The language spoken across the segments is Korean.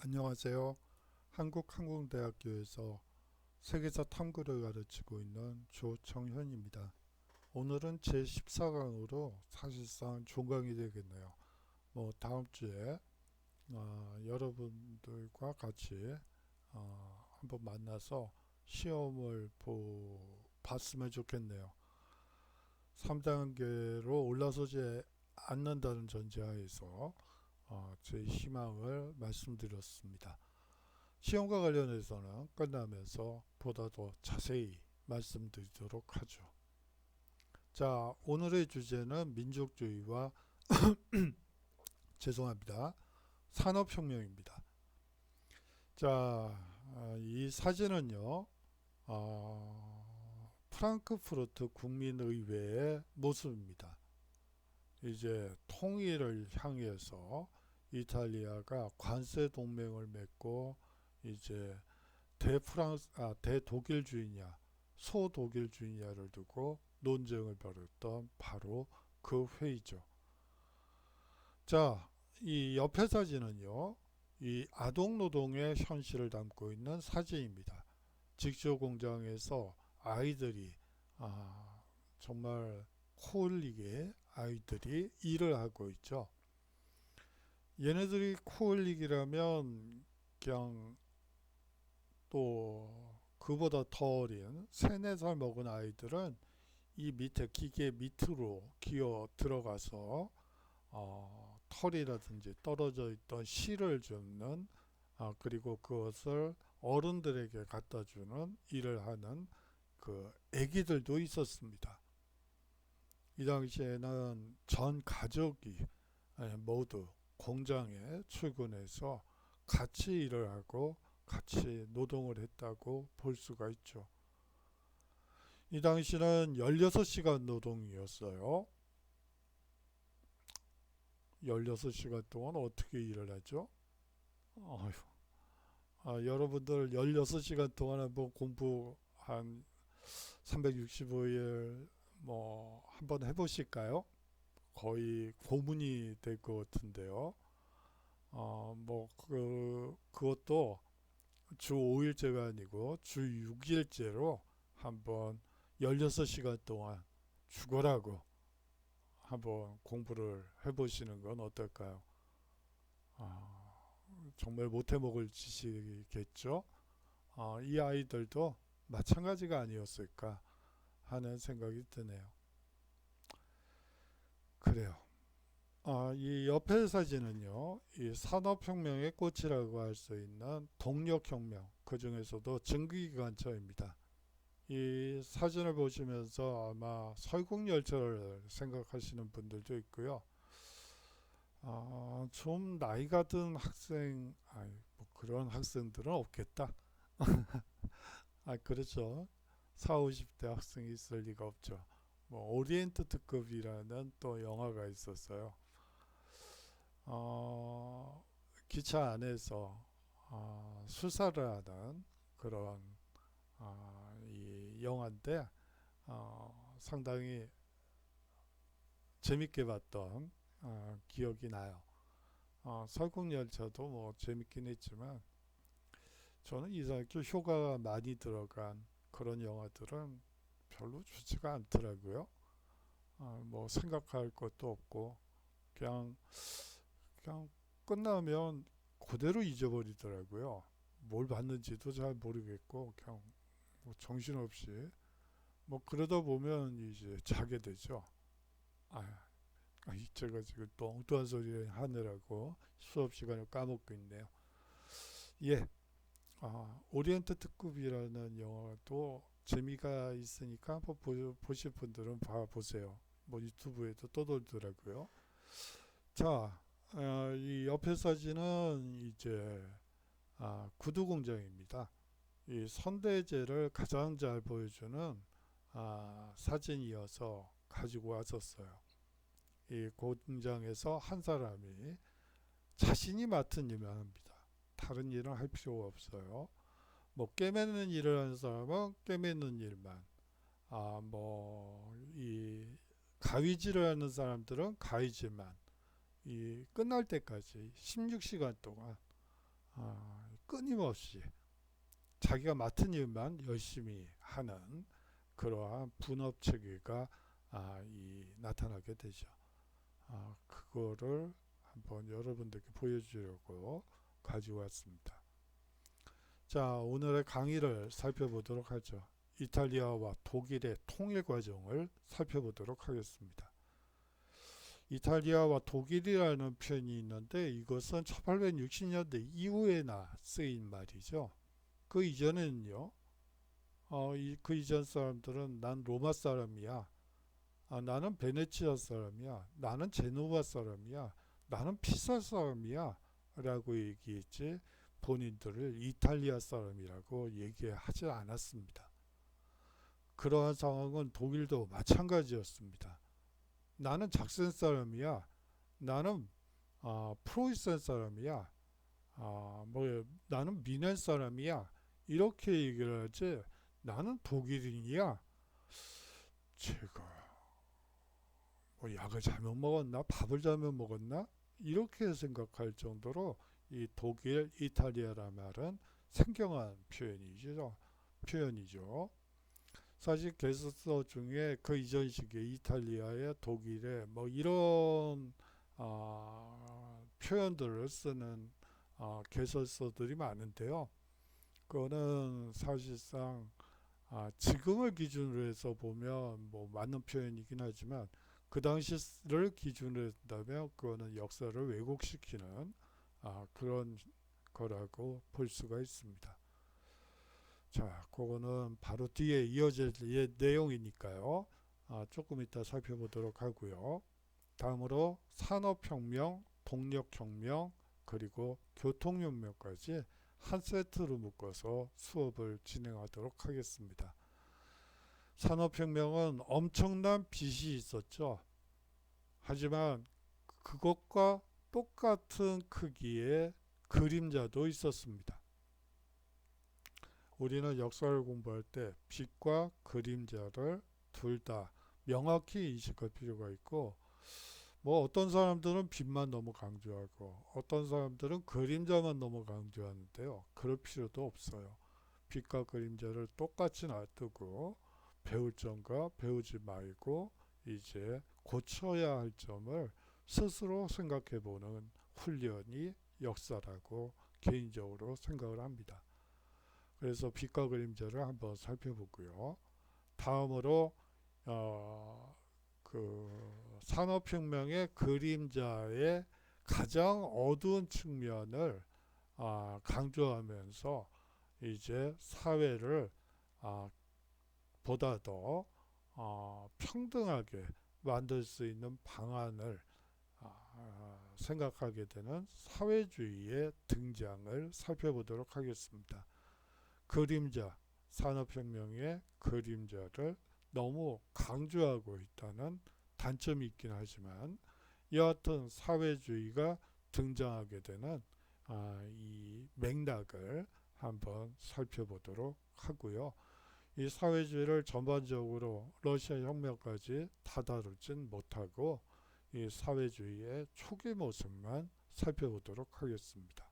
안녕하세요. 한국항공대학교에서 세계사 탐구를 가르치고 있는 조청현입니다. 오늘은 제14강으로 사실상 종강이 되겠네요. 다음 주에 여러분들과 같이 한번 만나서 시험을 봤으면 좋겠네요. 3단계로 올라서지 않는다는 전제하에서 제 희망을 말씀드렸습니다. 시험과 관련해서는 끝나면서 보다 더 자세히 말씀드리도록 하죠. 자, 오늘의 주제는 민족주의와 죄송합니다. 산업혁명입니다. 자, 이 사진은요, 프랑크푸르트 국민의회의 모습입니다. 이제 통일을 향해서 이탈리아가 관세 동맹을 맺고 이제 대독일주의냐 소독일주의냐를 두고 논쟁을 벌였던 바로 그 회의죠. 자, 이 옆에 사진은요, 이 아동노동의 현실을 담고 있는 사진입니다. 직조 공장에서 아이들이 정말 코 흘리게 아이들이 일을 하고 있죠. 얘네들이 코 흘리기라면 그냥 또 그보다 더 어린 3, 4살 먹은 아이들은 이 밑에 기계 밑으로 기어 들어가서 털이라든지 떨어져 있던 실을 줍는 그리고 그것을 어른들에게 갖다 주는 일을 하는 그 애기들도 있었습니다. 이 당시에는 전 가족이 모두 공장에 출근해서 같이 일을 하고 같이 노동을 했다고 볼 수가 있죠. 이 당시는 16시간 노동이었어요. 16시간 동안 어떻게 일을 하죠? 어휴, 여러분들 16시간 동안 한번 공부 한 365일 한번 해보실까요? 거의 고문이 될 것 같은데요. 그것도 주 5일제가 아니고 주 6일제로 한번 16시간 동안 죽어라고 한번 공부를 해보시는 건 어떨까요? 아, 정말 못해먹을 짓이겠죠? 이 아이들도 마찬가지가 아니었을까 하는 생각이 드네요. 그래요. 이 옆에 사진은요, 이 산업혁명의 꽃이라고 할 수 있는 동력혁명, 그 중에서도 증기기관차입니다. 이 사진을 보시면서 아마 설국열차를 생각하시는 분들도 있고요. 좀 나이가 든 학생, 그런 학생들은 없겠다. 그렇죠. 4, 50대 학생이 있을 리가 없죠. 오리엔트 특급이라는 또 영화가 있었어요. 기차 안에서 수사를 하는 그런 이 영화인데 상당히 재밌게 봤던 기억이 나요. 설국열차도 재밌긴 했지만 저는 이상하게 효과가 많이 들어간 그런 영화들은 별로 좋지가 않더라고요. 생각할 것도 없고 그냥 그냥 끝나면 그대로 잊어버리더라고요. 뭘 봤는지도 잘 모르겠고 그냥 정신없이 그러다 보면 이제 자게 되죠. 아, 제가 지금 또 엉뚱한 소리 하느라고 수업 시간을 까먹고 있네요. 예, 오리엔트 특급이라는 영화도 재미가 있으니까 한번 보실 분들은 봐보세요. 유튜브에도 떠돌더라고요. 자, 이 옆에 사진은 이제 구두 공장입니다. 이 선대제를 가장 잘 보여주는 사진이어서 가지고 왔었어요. 이 공장에서 한 사람이 자신이 맡은 일만 합니다. 다른 일은 할 필요가 없어요. 꿰매는 일을 하는 사람은 꿰매는 일만, 이 가위질을 하는 사람들은 가위질만, 이 끝날 때까지 16시간 동안 끊임없이 자기가 맡은 일만 열심히 하는 그러한 분업 체계가 나타나게 되죠. 그거를 한번 여러분들께 보여주려고 가지고 왔습니다. 자, 오늘의 강의를 살펴보도록 하죠. 이탈리아와 독일의 통일 과정을 살펴보도록 하겠습니다. 이탈리아와 독일이라는 표현이 있는데 이것은 1860년대 이후에나 쓰인 말이죠. 그 이전에는요, 그 이전 사람들은 난 로마 사람이야, 나는 베네치아 사람이야, 나는 제노바 사람이야, 나는 피사 사람이야 라고 얘기했지 본인들을 이탈리아 사람이라고 얘기하지 않았습니다. 그러한 상황은 독일도 마찬가지였습니다. 나는 작센 사람이야, 나는 프로이센 사람이야, 나는 미넨 사람이야 이렇게 얘기를 하지 나는 독일인이야, 제가 약을 잘못 먹었나 밥을 잘못 먹었나 이렇게 생각할 정도로 이 독일, 이탈리아라는 말은 생경한 표현이죠. 사실 개서서 중에 그 이전 시기에 이탈리아의 독일의 이런 표현들을 쓰는 개설서들이 많은데요. 그거는 사실상 지금을 기준으로 해서 보면 맞는 표현이긴 하지만 그 당시를 기준으로 한다면 그거는 역사를 왜곡시키는 그런 거라고 볼 수가 있습니다. 자, 그거는 바로 뒤에 이어질 내용이니까요. 조금 이따 살펴보도록 하고요. 다음으로 산업혁명, 동력혁명, 그리고 교통혁명까지 한 세트로 묶어서 수업을 진행하도록 하겠습니다. 산업혁명은 엄청난 빚이 있었죠. 하지만 그것과 똑같은 크기의 그림자도 있었습니다. 우리는 역사를 공부할 때 빛과 그림자를 둘 다 명확히 인식할 필요가 있고, 어떤 사람들은 빛만 너무 강조하고 어떤 사람들은 그림자만 너무 강조하는데요. 그럴 필요도 없어요. 빛과 그림자를 똑같이 놔두고 배울 점과 배우지 말고 이제 고쳐야 할 점을 스스로 생각해 보는 훈련이 역사라고 개인적으로 생각을 합니다. 그래서 빛과 그림자를 한번 살펴보고요. 다음으로 그 산업혁명의 그림자의 가장 어두운 측면을 강조하면서 이제 사회를 보다 더 평등하게 만들 수 있는 방안을 생각하게 되는 사회주의의 등장을 살펴보도록 하겠습니다. 그림자, 산업혁명의 그림자를 너무 강조하고 있다는 단점이 있긴 하지만 여하튼 사회주의가 등장하게 되는 이 맥락을 한번 살펴보도록 하고요. 이 사회주의를 전반적으로 러시아 혁명까지 다다루진 못하고 이 사회주의의 초기 모습만 살펴보도록 하겠습니다.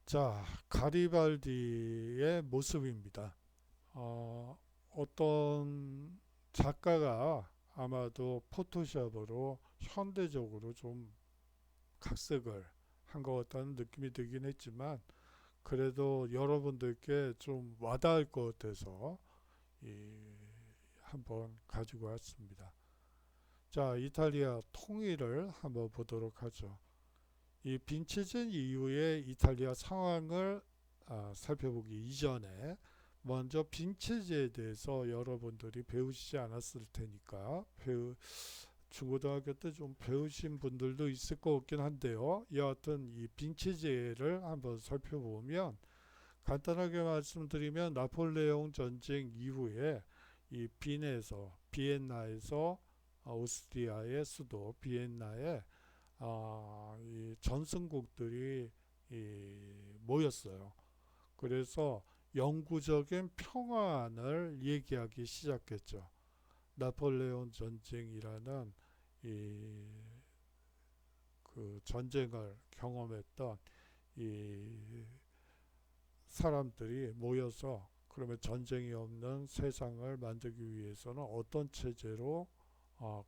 자, 가리발디의 모습입니다. 어떤 작가가 아마도 포토샵으로 현대적으로 좀 각색을 한 것 같다는 느낌이 들긴 했지만 그래도 여러분들께 좀 와닿을 것 같아서 한번 가지고 왔습니다. 자, 이탈리아 통일을 한번 보도록 하죠. 이 빈체젠 이후의 이탈리아 상황을 살펴보기 이전에 먼저 빈체제에 대해서 여러분들이 배우시지 않았을 테니까 중고등학교 때 좀 배우신 분들도 있을 것 같긴 한데요. 여하튼 이 빈체제를 한번 살펴보면 간단하게 말씀드리면 나폴레옹 전쟁 이후에 이 비엔나에서 오스트리아의 수도 비엔나에 이 전승국들이 모였어요. 그래서 영구적인 평화안을 얘기하기 시작했죠. 나폴레옹 전쟁이라는 그 그 전쟁을 경험했던 이 사람들이 모여서 그러면 전쟁이 없는 세상을 만들기 위해서는 어떤 체제로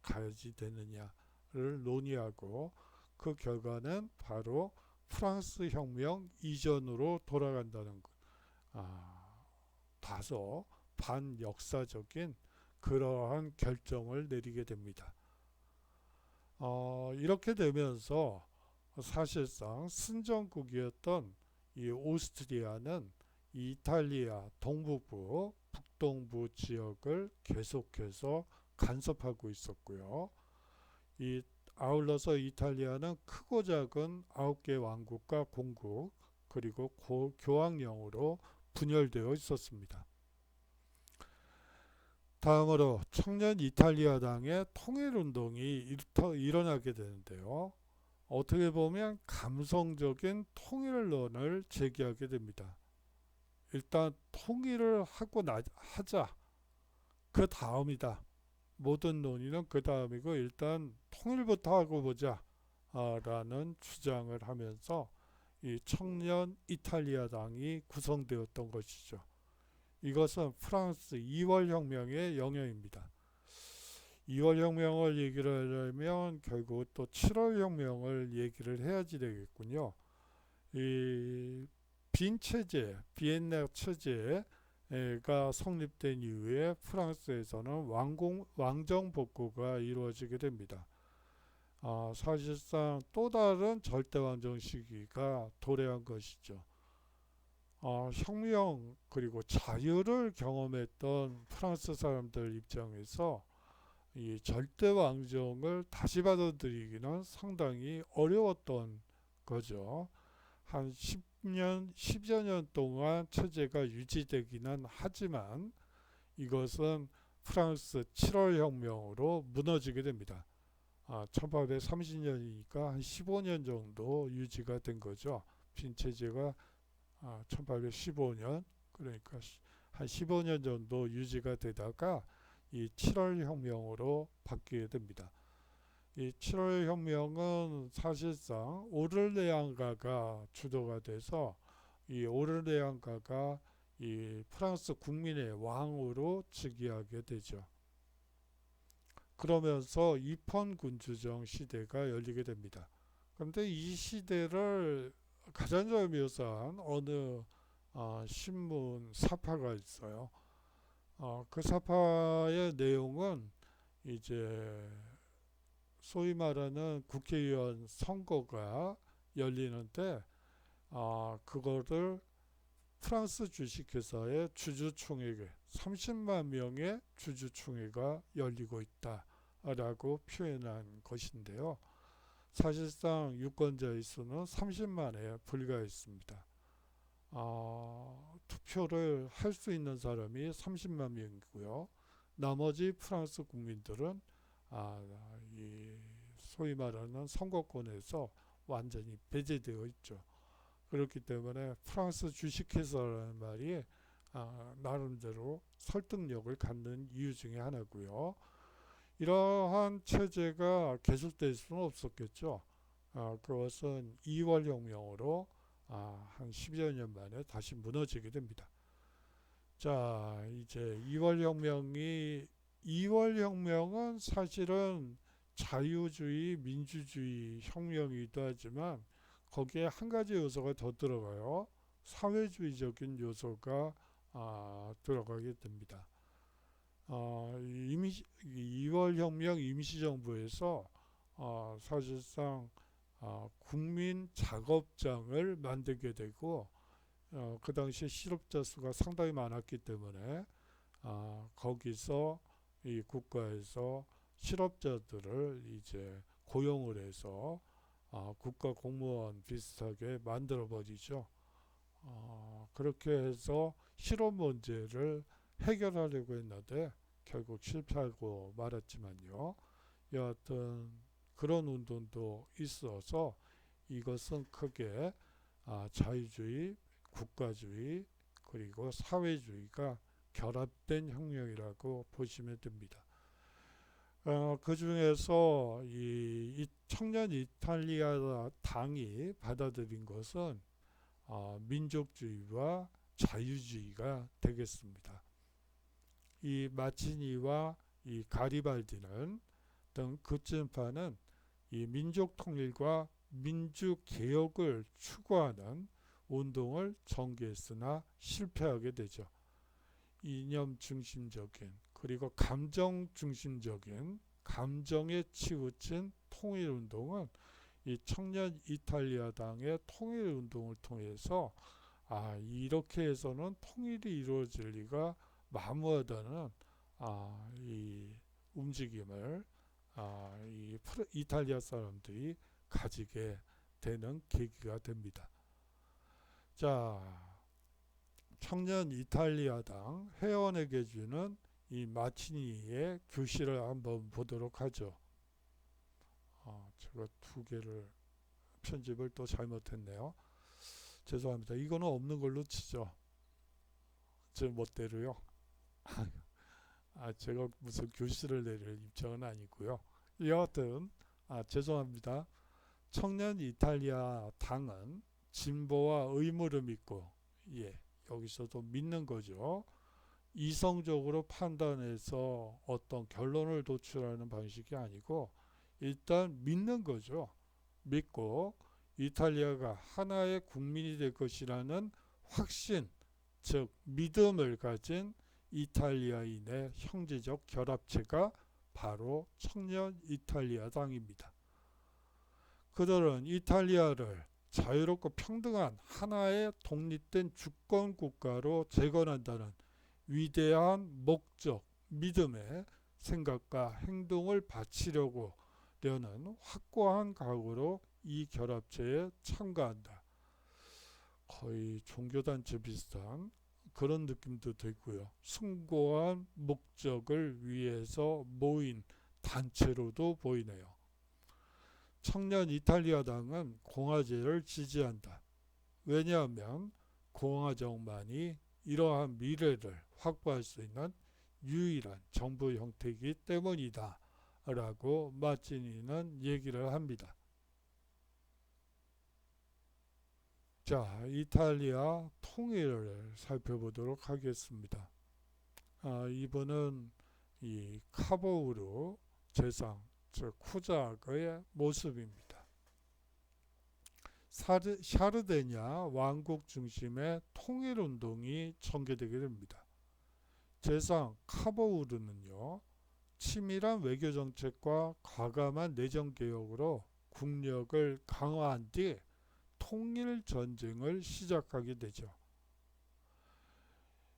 가야지 되느냐를 논의하고 그 결과는 바로 프랑스 혁명 이전으로 돌아간다는 것. 다소 반역사적인 그러한 결정을 내리게 됩니다. 이렇게 되면서 사실상 승전국이었던 이 오스트리아는 이탈리아 동북부, 북동부 지역을 계속해서 간섭하고 있었고요. 아울러서 이탈리아는 크고 작은 9개 왕국과 공국 그리고 교황령으로 분열되어 있었습니다. 다음으로 청년 이탈리아당의 통일운동이 일어나게 되는데요. 어떻게 보면 감성적인 통일론을 제기하게 됩니다. 일단 통일을 하자. 그 다음이다. 모든 논의는 그 다음이고 일단 통일부터 하고 보자 라는 주장을 하면서 이 청년 이탈리아당이 구성되었던 것이죠. 이것은 프랑스 2월 혁명의 영향입니다. 2월 혁명을 얘기를 하려면 결국 또 7월 혁명을 얘기를 해야지 되겠군요. 이 빈 체제, 비엔나 체제가 성립된 이후에 프랑스에서는 왕정 복구가 이루어지게 됩니다. 사실상 또 다른 절대 왕정 시기가 도래한 것이죠. 혁명 그리고 자유를 경험했던 프랑스 사람들 입장에서 이 절대 왕정을 다시 받아들이기는 상당히 어려웠던 거죠. 한 10여 년 동안 체제가 유지되기는 하지만 이것은 프랑스 7월 혁명으로 무너지게 됩니다. 1830년이니까 한 15년 정도 유지가 된 거죠. 빈 체제가 1815년 그러니까 한 15년 정도 유지가 되다가 이 7월 혁명으로 바뀌게 됩니다. 이 7월 혁명은 사실상 오를레앙가가 주도가 돼서 이 오를레앙가가 이 프랑스 국민의 왕으로 즉위하게 되죠. 그러면서 입헌군주정 시대가 열리게 됩니다. 그런데 이 시대를 가장 잘 묘사한 어느 신문 사파가 있어요. 그 사파의 내용은 이제 소위 말하는 국회의원 선거가 열리는데 그거를 프랑스 주식회사의 주주총회가 30만 명의 주주총회가 열리고 있다라고 표현한 것인데요. 사실상 유권자의 수는 30만에 불과했습니다. 투표를 할 수 있는 사람이 30만 명이고요. 나머지 프랑스 국민들은 이 소위 말하는 선거권에서 완전히 배제되어 있죠. 그렇기 때문에 프랑스 주식회사라는 말이 나름대로 설득력을 갖는 이유 중에 하나고요. 이러한 체제가 계속될 수는 없었겠죠. 그것은 2월 혁명으로 한 10여 년 만에 다시 무너지게 됩니다. 자, 이제 2월 혁명은 사실은 자유주의, 민주주의 혁명이기도 하지만 거기에 한 가지 요소가 더 들어가요. 사회주의적인 요소가 들어가게 됩니다. 2월 혁명 임시정부에서 사실상 국민 작업장을 만들게 되고 그 당시에 실업자 수가 상당히 많았기 때문에 거기서 이 국가에서 실업자들을 이제 고용을 해서 국가 공무원 비슷하게 만들어 버리죠. 그렇게 해서 실업 문제를 해결하려고 했는데 결국 실패하고 말았지만요. 여하튼 그런 운동도 있어서 이것은 크게 자유주의, 국가주의 그리고 사회주의가 결합된 혁명이라고 보시면 됩니다. 그 중에서 이 청년 이탈리아 당이 받아들인 것은 민족주의와 자유주의가 되겠습니다. 이 마치니와 이 가리발디는 등 그쯤파는 이 민족 통일과 민주 개혁을 추구하는 운동을 전개했으나 실패하게 되죠. 이념 중심적인 그리고 감정 중심적인 감정에 치우친 통일 운동은 이 청년 이탈리아당의 통일 운동을 통해서 이렇게 해서는 통일이 이루어질 리가 마무하다는 이 움직임을 이 이탈리아 사람들이 가지게 되는 계기가 됩니다. 자, 청년 이탈리아당 회원에게 주는 이 마치니의 교시를 한번 보도록 하죠. 제가 두 개를 편집을 또 잘못했네요. 죄송합니다. 이거는 없는 걸로 치죠. 제 멋대로요. 제가 무슨 교시를 내릴 입장은 아니고요. 여하튼 죄송합니다. 청년 이탈리아 당은 진보와 의무를 믿고 여기서도 믿는 거죠. 이성적으로 판단해서 어떤 결론을 도출하는 방식이 아니고 일단 믿는 거죠. 믿고 이탈리아가 하나의 국민이 될 것이라는 확신, 즉 믿음을 가진 이탈리아인의 형제적 결합체가 바로 청년 이탈리아당입니다. 그들은 이탈리아를 자유롭고 평등한 하나의 독립된 주권 국가로 재건한다는 위대한 목적, 믿음의 생각과 행동을 바치려고 려는 확고한 각오로 이 결합체에 참가한다. 거의 종교단체 비슷한 그런 느낌도 들고요. 숭고한 목적을 위해서 모인 단체로도 보이네요. 청년 이탈리아당은 공화제를 지지한다. 왜냐하면 공화정만이 이러한 미래를 확보할 수 있는 유일한 정부 형태이기 때문이다 라고 마치니는 얘기를 합니다. 자, 이탈리아 통일을 살펴보도록 하겠습니다. 이번은 이 카보우르 제상, 즉 후작의 모습입니다. 샤르데냐 왕국 중심의 통일운동이 전개되게 됩니다. 제상 카보우르는요, 치밀한 외교정책과 과감한 내정개혁으로 국력을 강화한 뒤 통일전쟁을 시작하게 되죠.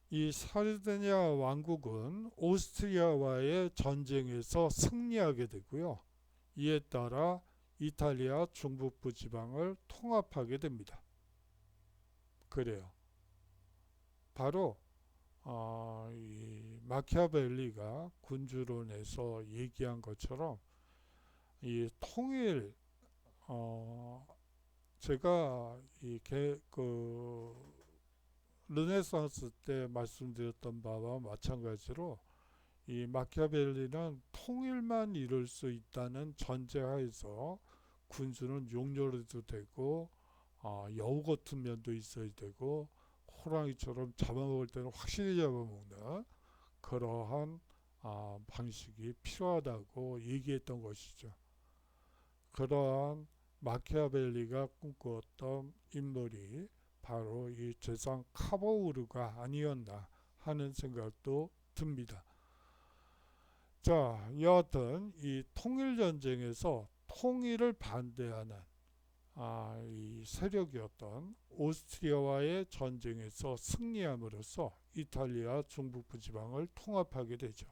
이 사르데냐 왕국은 오스트리아와의 전쟁에서 승리하게 되고요. 이에 따라 이탈리아 중북부 지방을 통합하게 됩니다. 그래요. 바로 이 마키아벨리가 군주론에서 얘기한 것처럼 이 통일 제가 르네상스 때 말씀드렸던 바와 마찬가지로 이 마키아벨리는 통일만 이룰 수 있다는 전제하에서 군주는 용렬해도 되고 여우 같은 면도 있어야 되고 호랑이처럼 잡아먹을 때는 확실히 잡아먹는 그러한 방식이 필요하다고 얘기했던 것이죠. 그러한 마키아벨리가 꿈꾸었던 인물이 바로 이 제상 카보우르가 아니었나 하는 생각도 듭니다. 자, 여하튼 이 통일전쟁에서 통일을 반대하는 이 세력이었던 오스트리아와의 전쟁에서 승리함으로써 이탈리아 중북부 지방을 통합하게 되죠.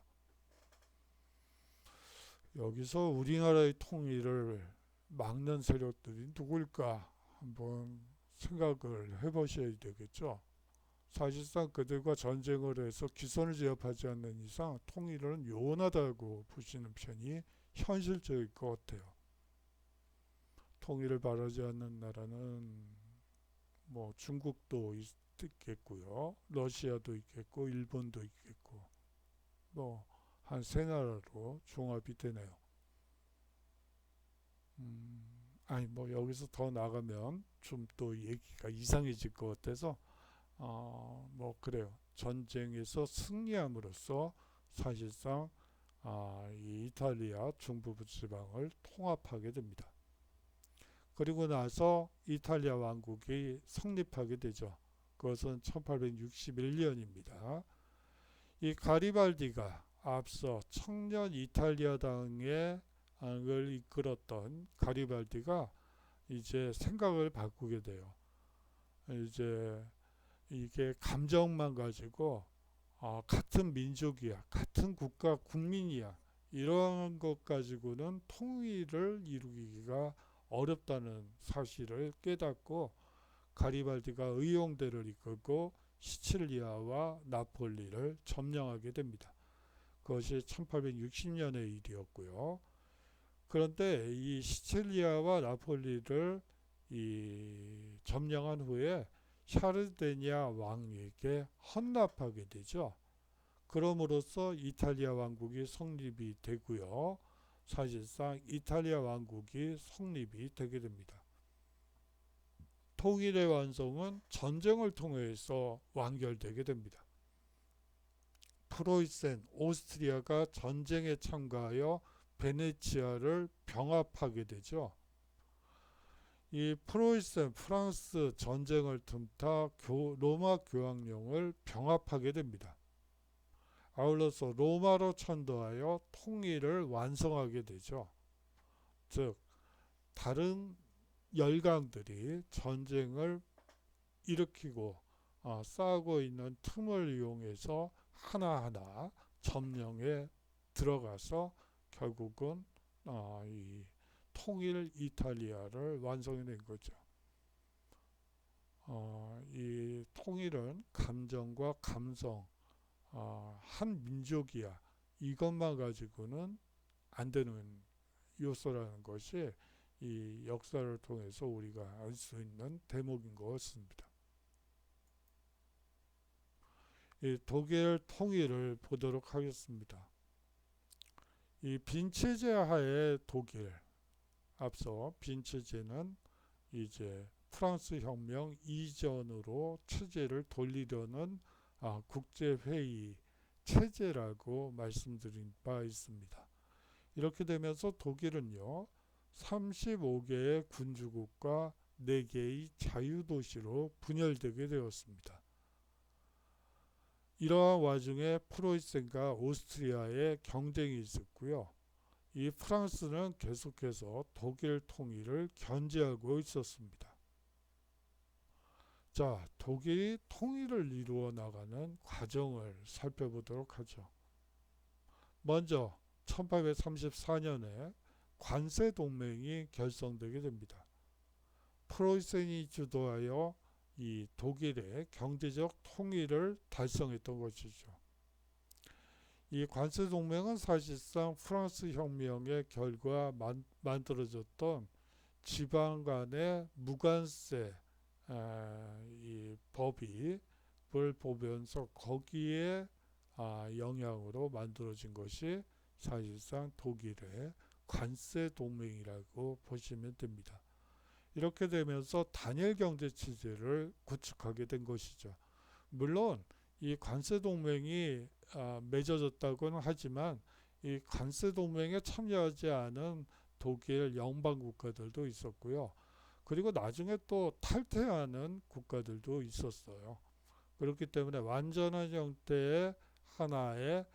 여기서 우리나라의 통일을 막는 세력들이 누굴까 한번 생각을 해보셔야 되겠죠. 사실상 그들과 전쟁을 해서 기선을 제압하지 않는 이상 통일은 요원하다고 보시는 편이 현실적일 것 같아요. 통일을 바라지 않는 나라는 뭐 중국도 있겠고요, 러시아도 있겠고, 일본도 있겠고, 뭐 한 세 나라로 종합이 되네요. 아니 뭐 여기서 더 나가면 좀 또 얘기가 이상해질 것 같아서 뭐 그래요. 전쟁에서 승리함으로써 사실상 이 이탈리아 중부부 지방을 통합하게 됩니다. 그리고 나서 이탈리아 왕국이 성립하게 되죠. 그것은 1861년입니다. 이 가리발디가 앞서 청년 이탈리아당의 을 이끌었던 가리발디가 이제 생각을 바꾸게 돼요. 이제 이게 감정만 가지고 같은 민족이야, 같은 국가 국민이야, 이런 것 가지고는 통일을 이루기가 어렵다는 사실을 깨닫고 가리발디가 의용대를 이끌고 시칠리아와 나폴리를 점령하게 됩니다. 그것이 1860년의 일이었고요. 그런데 이 시칠리아와 나폴리를 점령한 후에 샤르데냐 왕에게 헌납하게 되죠. 그럼으로써 이탈리아 왕국이 성립이 되고요. 사실상 이탈리아 왕국이 성립이 되게 됩니다. 통일의 완성은 전쟁을 통해서 완결되게 됩니다. 프로이센, 오스트리아가 전쟁에 참가하여 베네치아를 병합하게 되죠. 이 프로이센, 프랑스 전쟁을 틈타 로마 교황령을 병합하게 됩니다. 아울러서 로마로 천도하여 통일을 완성하게 되죠. 즉 다른 열강들이 전쟁을 일으키고 싸우고 있는 틈을 이용해서 하나하나 점령에 들어가서 결국은 이 통일 이탈리아를 완성해낸 거죠. 이 통일은 감정과 감성, 한 민족이야, 이것만 가지고는 안 되는 요소라는 것이 이 역사를 통해서 우리가 알 수 있는 대목인 것 같습니다. 이 독일 통일을 보도록 하겠습니다. 이 빈체제 하에 독일, 앞서 빈체제는 이제 프랑스 혁명 이전으로 체제를 돌리려는 국제회의 체제라고 말씀드린 바 있습니다. 이렇게 되면서 독일은요 35개의 군주국과 4개의 자유도시로 분열되게 되었습니다. 이러한 와중에 프로이센과 오스트리아의 경쟁이 있었고요. 이 프랑스는 계속해서 독일 통일을 견제하고 있었습니다. 자, 독일이 통일을 이루어 나가는 과정을 살펴보도록 하죠. 먼저 1834년에 관세 동맹이 결성되게 됩니다. 프로이센이 주도하여 이 독일의 경제적 통일을 달성했던 것이죠. 이 관세 동맹은 사실상 프랑스 혁명의 결과 만들어졌던 지방 간의 무관세 이 법을 보면서 거기에 영향으로 만들어진 것이 사실상 독일의 관세 동맹이라고 보시면 됩니다. 이렇게 되면서 단일 경제 체제를 구축하게 된 것이죠. 물론 이 관세 동맹이 맺어졌다고는 하지만 이 관세 동맹에 참여하지 않은 독일 영방 국가들도 있었고요. 그리고 나중에 또 탈퇴하는 국가들도 있었어요. 그렇기 때문에 완전한 형태의 하나의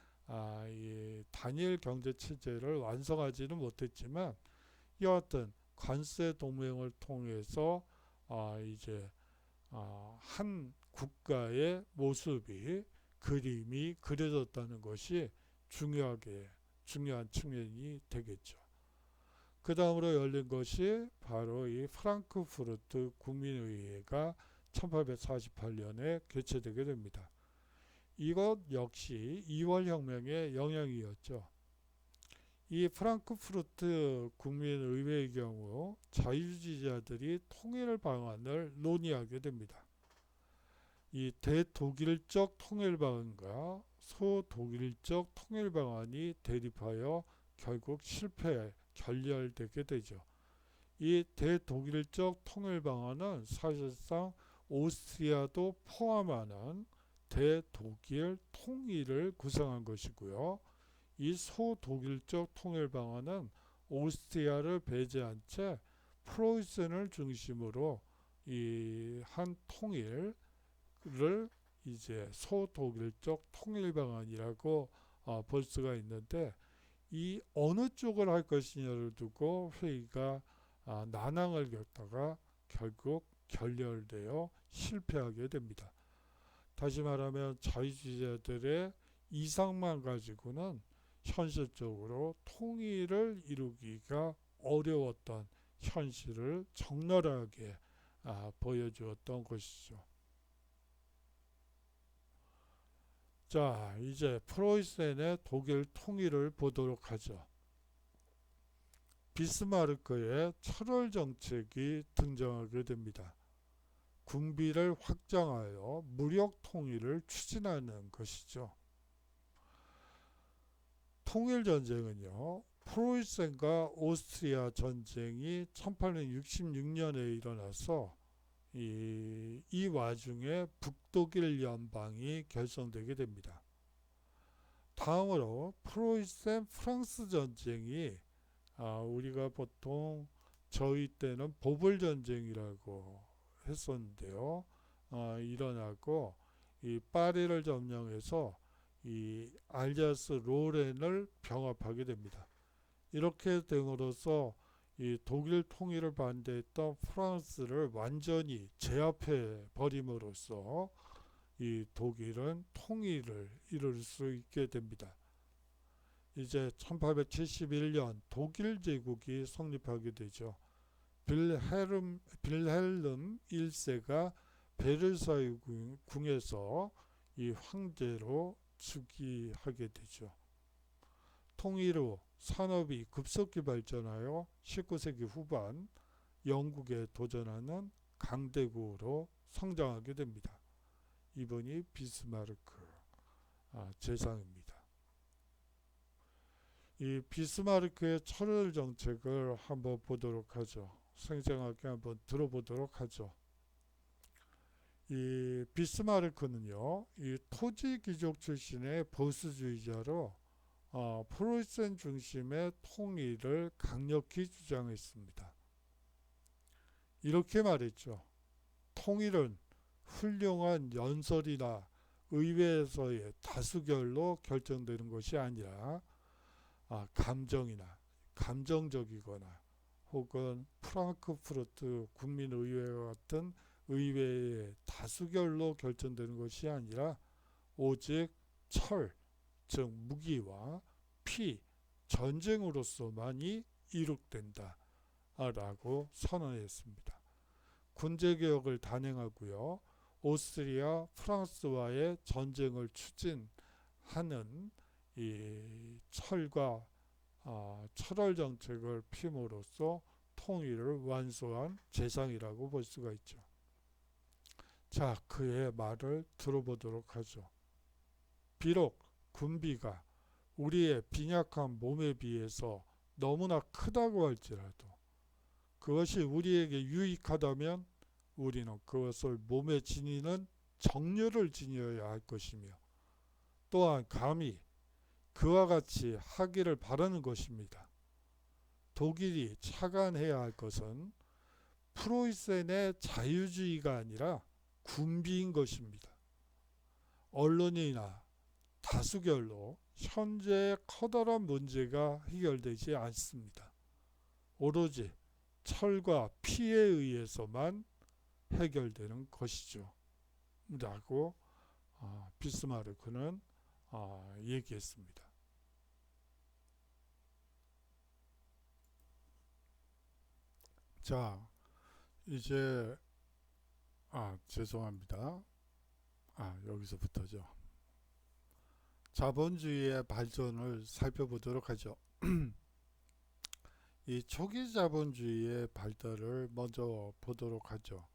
이 단일 경제 체제를 완성하지는 못했지만 여하튼 관세 동맹을 통해서 이제 한 국가의 모습이 그림이 그려졌다는 것이 중요한 측면이 되겠죠. 그 다음으로 열린 것이 바로 이 프랑크푸르트 국민의회가 1848년에 개최되게 됩니다. 이것 역시 2월 혁명의 영향이었죠. 이 프랑크푸르트 국민의회의 경우 자유주의자들이 통일 방안을 논의하게 됩니다. 이 대독일적 통일 방안과 소독일적 통일 방안이 대립하여 결국 실패 결렬되게 되죠. 이 대독일적 통일 방안은 사실상 오스트리아도 포함하는 대독일 통일을 구성한 것이고요. 이 소독일적 통일 방안은 오스트리아를 배제한 채 프로이센을 중심으로 이 한 통일을 이제 소독일적 통일 방안이라고 볼 수가 있는데, 이 어느 쪽을 할 것이냐를 두고 회의가 난항을 겪다가 결국 결렬되어 실패하게 됩니다. 다시 말하면 자유주의자들의 이상만 가지고는 현실적으로 통일을 이루기가 어려웠던 현실을 적나라하게 보여주었던 것이죠. 자, 이제 프로이센의 독일 통일을 보도록 하죠. 비스마르크의 철월 정책이 등장하게 됩니다. 군비를 확장하여 무력 통일을 추진하는 것이죠. 통일 전쟁은요, 프로이센과 오스트리아 전쟁이 1866년에 일어나서 이 와중에 북독일 연방이 결성되게 됩니다. 다음으로 프로이센 프랑스 전쟁이 우리가 보통 저희 때는 보불 전쟁이라고 했었는데요. 일어나고 이 파리를 점령해서 이 알자스 로렌을 병합하게 됩니다. 이렇게 됨으로써 이 독일 통일을 반대했던 프랑스를 완전히 제압해 버림으로써 이 독일은 통일을 이룰 수 있게 됩니다. 이제 1871년 독일 제국이 성립하게 되죠. 빌헬름 1세가 베르사유 궁에서 이 황제로 즉위하게 되죠. 통일 후 산업이 급속히 발전하여 19세기 후반 영국에 도전하는 강대국으로 성장하게 됩니다. 이분이 비스마르크 제상입니다. 이 비스마르크의 철월 정책을 한번 보도록 하죠. 생생하게 한번 들어보도록 하죠. 이 비스마르크는요, 이 토지 귀족 출신의 보수주의자로 프로이센 중심의 통일을 강력히 주장했습니다. 이렇게 말했죠. 통일은 훌륭한 연설이나 의회에서의 다수결로 결정되는 것이 아니라 감정이나 감정적이거나 혹은 프랑크푸르트 국민의회와 같은 의회의 다수결로 결정되는 것이 아니라 오직 철, 즉 무기와 피, 전쟁으로서만이 이룩된다 라고 선언했습니다. 군제개혁을 단행하고요, 오스트리아, 프랑스와의 전쟁을 추진하는 이 철과 철월 정책을 핌으로써 통일을 완수한 제상이라고 볼 수가 있죠. 자, 그의 말을 들어보도록 하죠. 비록 군비가 우리의 빈약한 몸에 비해서 너무나 크다고 할지라도 그것이 우리에게 유익하다면 우리는 그것을 몸에 지니는 정열을 지녀야 할 것이며, 또한 감히 그와 같이 하기를 바라는 것입니다. 독일이 착안해야 할 것은 프로이센의 자유주의가 아니라 군비인 것입니다. 언론이나 다수결로 현재의 커다란 문제가 해결되지 않습니다. 오로지 철과 피에 의해서만 해결되는 것이죠. 라고 비스마르크는 얘기했습니다. 자, 이제 죄송합니다. 여기서부터죠. 자본주의의 발전을 살펴보도록 하죠. 이 초기 자본주의의 발달을 먼저 보도록 하죠.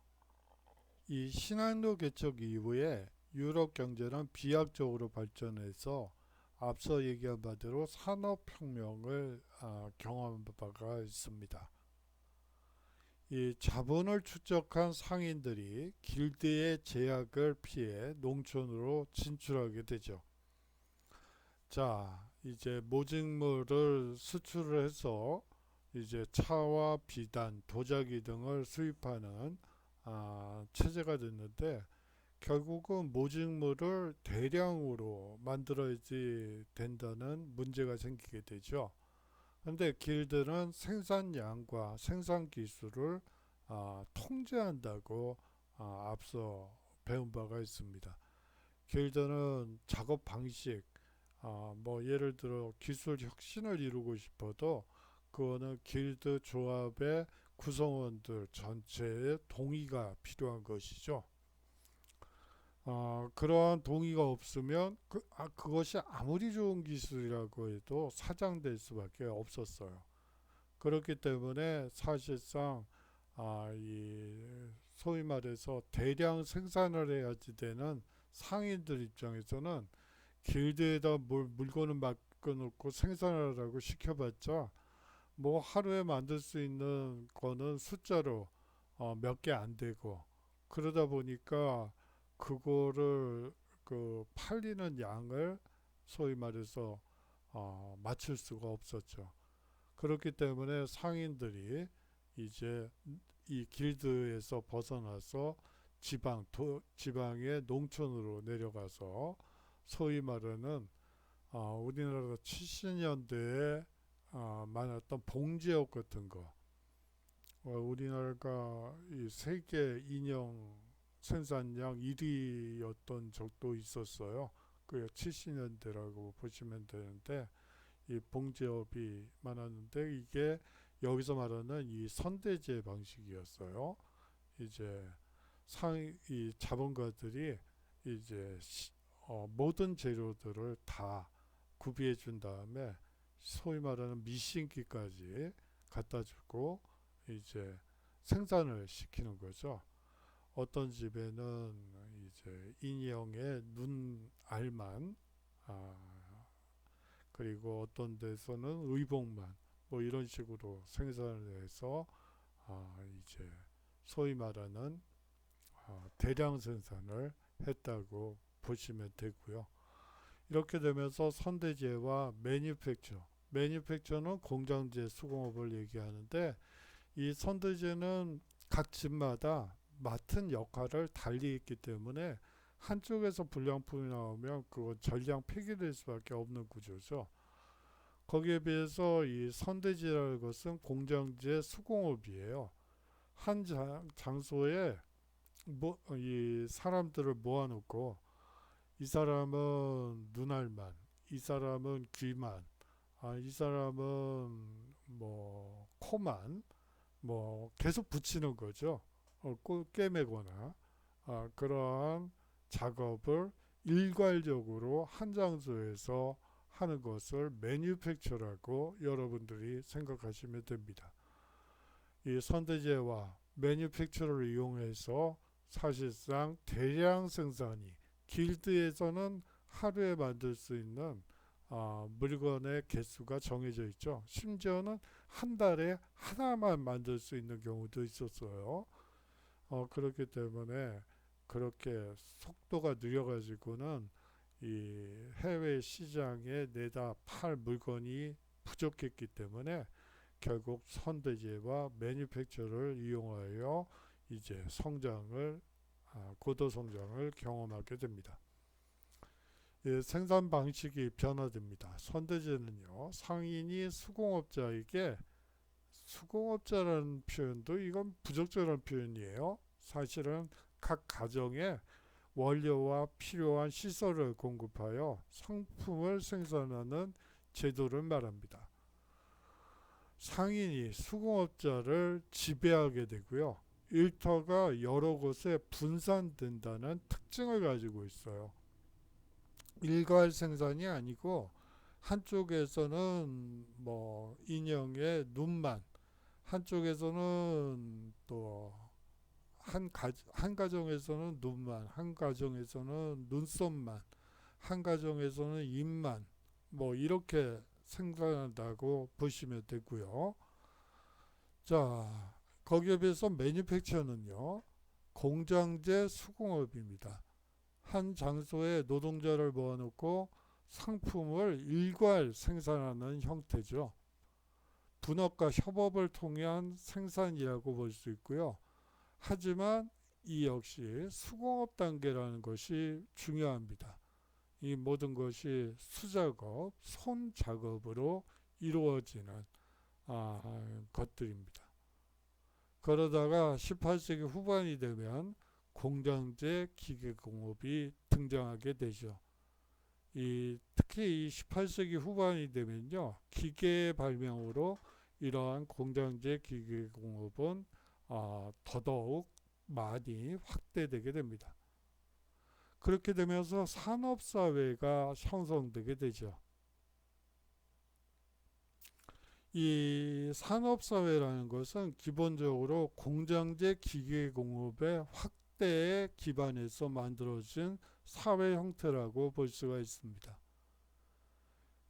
이 신항로 개척 이후에 유럽 경제는 비약적으로 발전해서 앞서 얘기한 바대로 산업혁명을 경험한 바가 있습니다. 이 자본을 축적한 상인들이 길드의 제약을 피해 농촌으로 진출하게 되죠. 자, 이제 모직물을 수출을 해서 이제 차와 비단, 도자기 등을 수입하는 체제가 됐는데 결국은 모직물을 대량으로 만들어야지 된다는 문제가 생기게 되죠. 그런데 길들은 생산량과 생산 기술을 통제한다고 앞서 배운 바가 있습니다. 길드는 작업 방식, 뭐 예를 들어 기술 혁신을 이루고 싶어도 그거는 길드 조합의 구성원들 전체의 동의가 필요한 것이죠. 그러한 동의가 없으면 그것이 아무리 좋은 기술이라고 해도 사장될 수밖에 없었어요. 그렇기 때문에 사실상 이 소위 말해서 대량 생산을 해야지 되는 상인들 입장에서는 길드에다 물건을 맡겨놓고 생산하라고 시켜봤자 뭐 하루에 만들 수 있는 거는 숫자로 몇 개 안 되고 그러다 보니까 그거를 그 팔리는 양을 소위 말해서 맞출 수가 없었죠. 그렇기 때문에 상인들이 이제 이 길드에서 벗어나서 지방의 농촌으로 내려가서 소위 말하는 우리나라 70년대에 많았던 봉제업 같은 거, 우리나라가 이 세계 인형 생산량 1위였던 적도 있었어요. 그 70년대라고 보시면 되는데 이 봉제업이 많았는데 이게 여기서 말하는 이 선대제 방식이었어요. 이제 이 자본가들이 이제 모든 재료들을 다 구비해 준 다음에 소위 말하는 미신기까지 갖다 주고 이제 생산을 시키는 거죠. 어떤 집에는 이제 인형의 눈 알만, 그리고 어떤 데서는 의복만, 뭐 이런 식으로 생산을 해서 이제 소위 말하는 대량 생산을 했다고 보시면 되고요. 이렇게 되면서 선대제와 매니팩처는 공장제 수공업을 얘기하는데 이 선대제는 각 집마다 맡은 역할을 달리 했기 때문에 한쪽에서 불량품이 나오면 그건 전량 폐기될 수밖에 없는 구조죠. 거기에 비해서 이 선대지라는 것은 공장제 수공업이에요. 한 장소에 이 사람들을 모아놓고 이 사람은 눈알만, 이 사람은 귀만, 이 사람은 뭐 코만 뭐 계속 붙이는 거죠. 꿰매거나 그러한 작업을 일괄적으로 한 장소에서 하는 것을 매뉴팩처라고 여러분들이 생각하시면 됩니다. 이 선대제와 매뉴팩처를 이용해서 사실상 대량 생산이 길드에서는 하루에 만들 수 있는 물건의 개수가 정해져 있죠. 심지어는 한 달에 하나만 만들 수 있는 경우도 있었어요. 그렇기 때문에 그렇게 속도가 느려가지고는 이 해외 시장에 내다 팔 물건이 부족했기 때문에 결국 선대제와 매니팩처를 이용하여 이제 고도 성장을 경험하게 됩니다. 예, 생산 방식이 변화됩니다. 선대제는요, 상인이 수공업자라는 표현도 이건 부적절한 표현이에요. 사실은 각 가정에 원료와 필요한 시설을 공급하여 상품을 생산하는 제도를 말합니다. 상인이 수공업자를 지배하게 되고요. 일터가 여러 곳에 분산된다는 특징을 가지고 있어요. 일괄 생산이 아니고 한쪽에서는 뭐 인형의 눈만, 한쪽에서는 또 한 가정에서는 눈만, 한 가정에서는 눈썹만, 한 가정에서는 입만, 뭐 이렇게 생산한다고 보시면 되고요. 자, 거기에 비해서 매니팩처는요, 공장제 수공업입니다. 한 장소에 노동자를 모아놓고 상품을 일괄 생산하는 형태죠. 분업과 협업을 통한 생산이라고 볼 수 있고요. 하지만 이 역시 수공업 단계라는 것이 중요합니다. 이 모든 것이 수작업, 손작업으로 이루어지는 것들입니다. 그러다가 18세기 후반이 되면 공장제 기계공업이 등장하게 되죠. 특히 이 18세기 후반이 되면요, 기계의 발명으로 이러한 공장제 기계공업은 더더욱 많이 확대되게 됩니다. 그렇게 되면서 산업사회가 형성되게 되죠. 이 산업사회라는 것은 기본적으로 공장제 기계공업의 확대에 기반해서 만들어진 사회 형태라고 볼 수가 있습니다.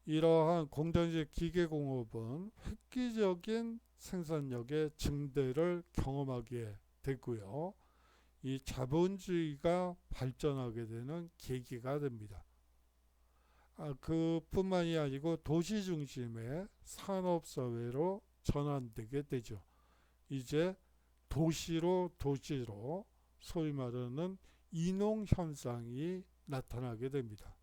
이러한 공장제 기계공업은 획기적인 생산력의 증대를 경험하게 되고요. 이 자본주의가 발전하게 되는 계기가 됩니다. 그뿐만이 아니고 도시 중심의 산업사회로 전환되게 되죠. 이제 도시로 소위 말하는 인농현상이 나타나게 됩니다.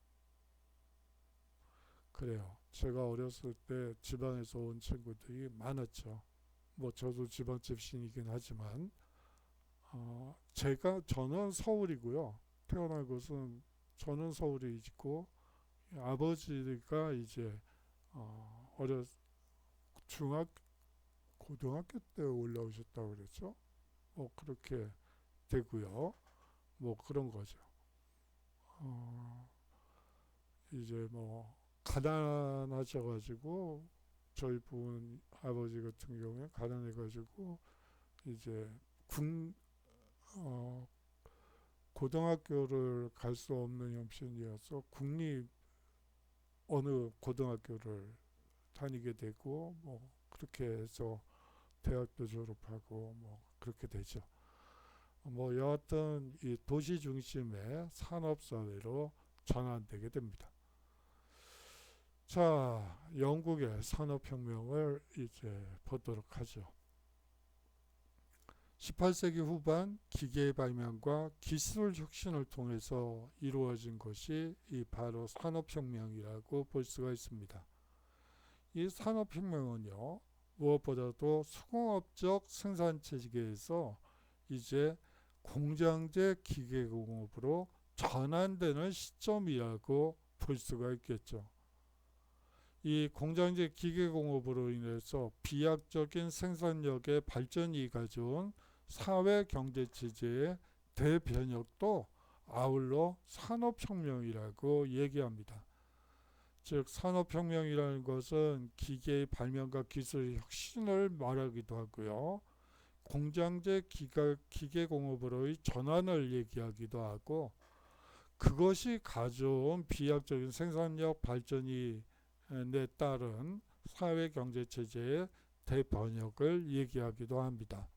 그래요. 제가 어렸을 때 지방에서 온 친구들이 많았죠. 뭐 저도 지방 출신이긴 하지만 저는 서울이고요. 태어난 곳은 저는 서울에 있고 아버지가 이제 고등학교 때 올라오셨다고 그랬죠. 뭐 그렇게 되고요. 뭐 그런 거죠. 이제 뭐 가난하셔가지고 저희 부분 아버지 같은 경우에 가난해가지고 이제 고등학교를 갈 수 없는 형편이어서 국립 어느 고등학교를 다니게 되고 뭐 그렇게 해서 대학도 졸업하고 뭐 그렇게 되죠. 뭐 여하튼 이 도시 중심의 산업사회로 전환되게 됩니다. 자, 영국의 산업혁명을 이제 보도록 하죠. 18세기 후반 기계의 발명과 기술 혁신을 통해서 이루어진 것이 바로 산업혁명이라고 볼 수가 있습니다. 이 산업혁명은요, 무엇보다도 수공업적 생산체계에서 이제 공장제 기계공업으로 전환되는 시점이라고 볼 수가 있겠죠. 이 공장제 기계공업으로 인해서 비약적인 생산력의 발전이 가져온 사회 경제 체제의 대변혁도 아울러 산업혁명이라고 얘기합니다. 즉 산업혁명이라는 것은 기계의 발명과 기술 혁신을 말하기도 하고요. 공장제 기계공업으로의 전환을 얘기하기도 하고 그것이 가져온 비약적인 생산력 발전이 따른 사회 경제 체제의 대번역을 얘기하기도 합니다.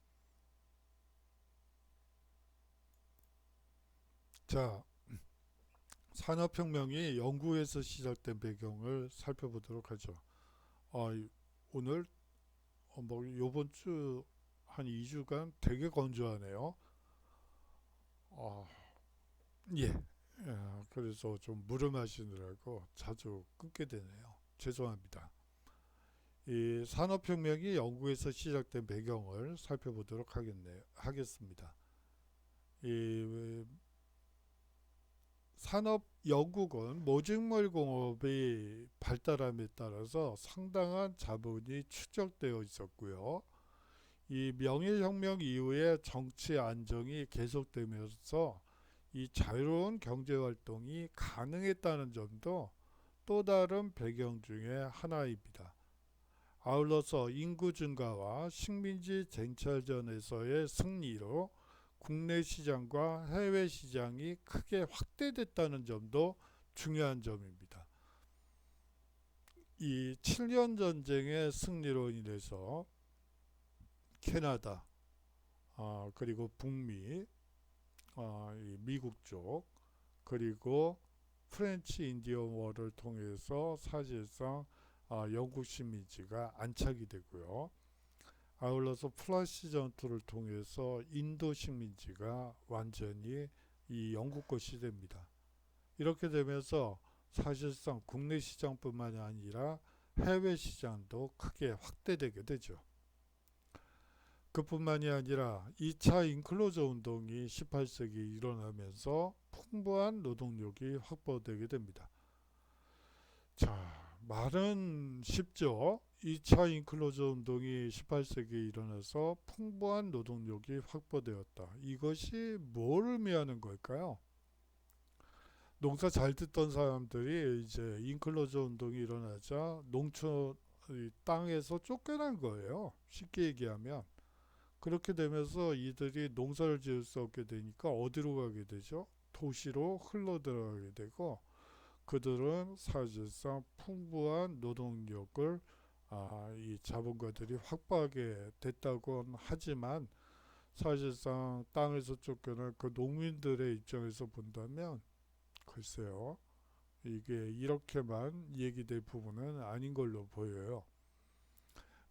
자, 산업혁명이 영국에서 시작된 배경을 살펴보도록 하죠. 오늘 뭐 요번 주 한 2주간 되게 건조하네요. 예. 그래서 좀 물을 마시느라고 자주 끊게 되네요. 죄송합니다. 이 산업혁명이 영국에서 시작된 배경을 살펴보도록 하겠습니다. 이 영국은 모직물 공업이 발달함에 따라서 상당한 자본이 축적되어 있었고요. 이 명일혁명 이후에 정치 안정이 계속되면서 이 자유로운 경제활동이 가능했다는 점도 또 다른 배경 중에 하나입니다. 아울러서 인구 증가와 식민지 쟁탈전에서의 승리로 국내 시장과 해외 시장이 크게 확대됐다는 점도 중요한 점입니다. 이 7년 전쟁의 승리로 인해서 캐나다, 그리고 북미, 이 미국 쪽, 그리고 프렌치 인디언 워를 통해서 사실상 영국 식민지가 안착이 되고요. 아울러서 플라시 전투를 통해서 인도 식민지가 완전히 이 영국 것이 됩니다. 이렇게 되면서 사실상 국내 시장뿐만이 아니라 해외 시장도 크게 확대되게 되죠. 그뿐만이 아니라 2차 인클로저 운동이 18세기에 일어나면서 풍부한 노동력이 확보되게 됩니다. 자, 말은 쉽죠. 2차 인클로저 운동이 18세기에 일어나서 풍부한 노동력이 확보되었다. 이것이 뭘 의미하는 걸까요? 농사 잘 짓던 사람들이 이제 인클로저 운동이 일어나자 농촌 땅에서 쫓겨난 거예요. 쉽게 얘기하면. 그렇게 되면서 이들이 농사를 지을 수 없게 되니까 어디로 가게 되죠? 도시로 흘러 들어가게 되고, 그들은 사실상 풍부한 노동력을 이 자본가들이 확보하게 됐다고 하지만, 사실상 땅에서 쫓겨난 그 농민들의 입장에서 본다면 글쎄요, 이게 이렇게만 얘기될 부분은 아닌 걸로 보여요.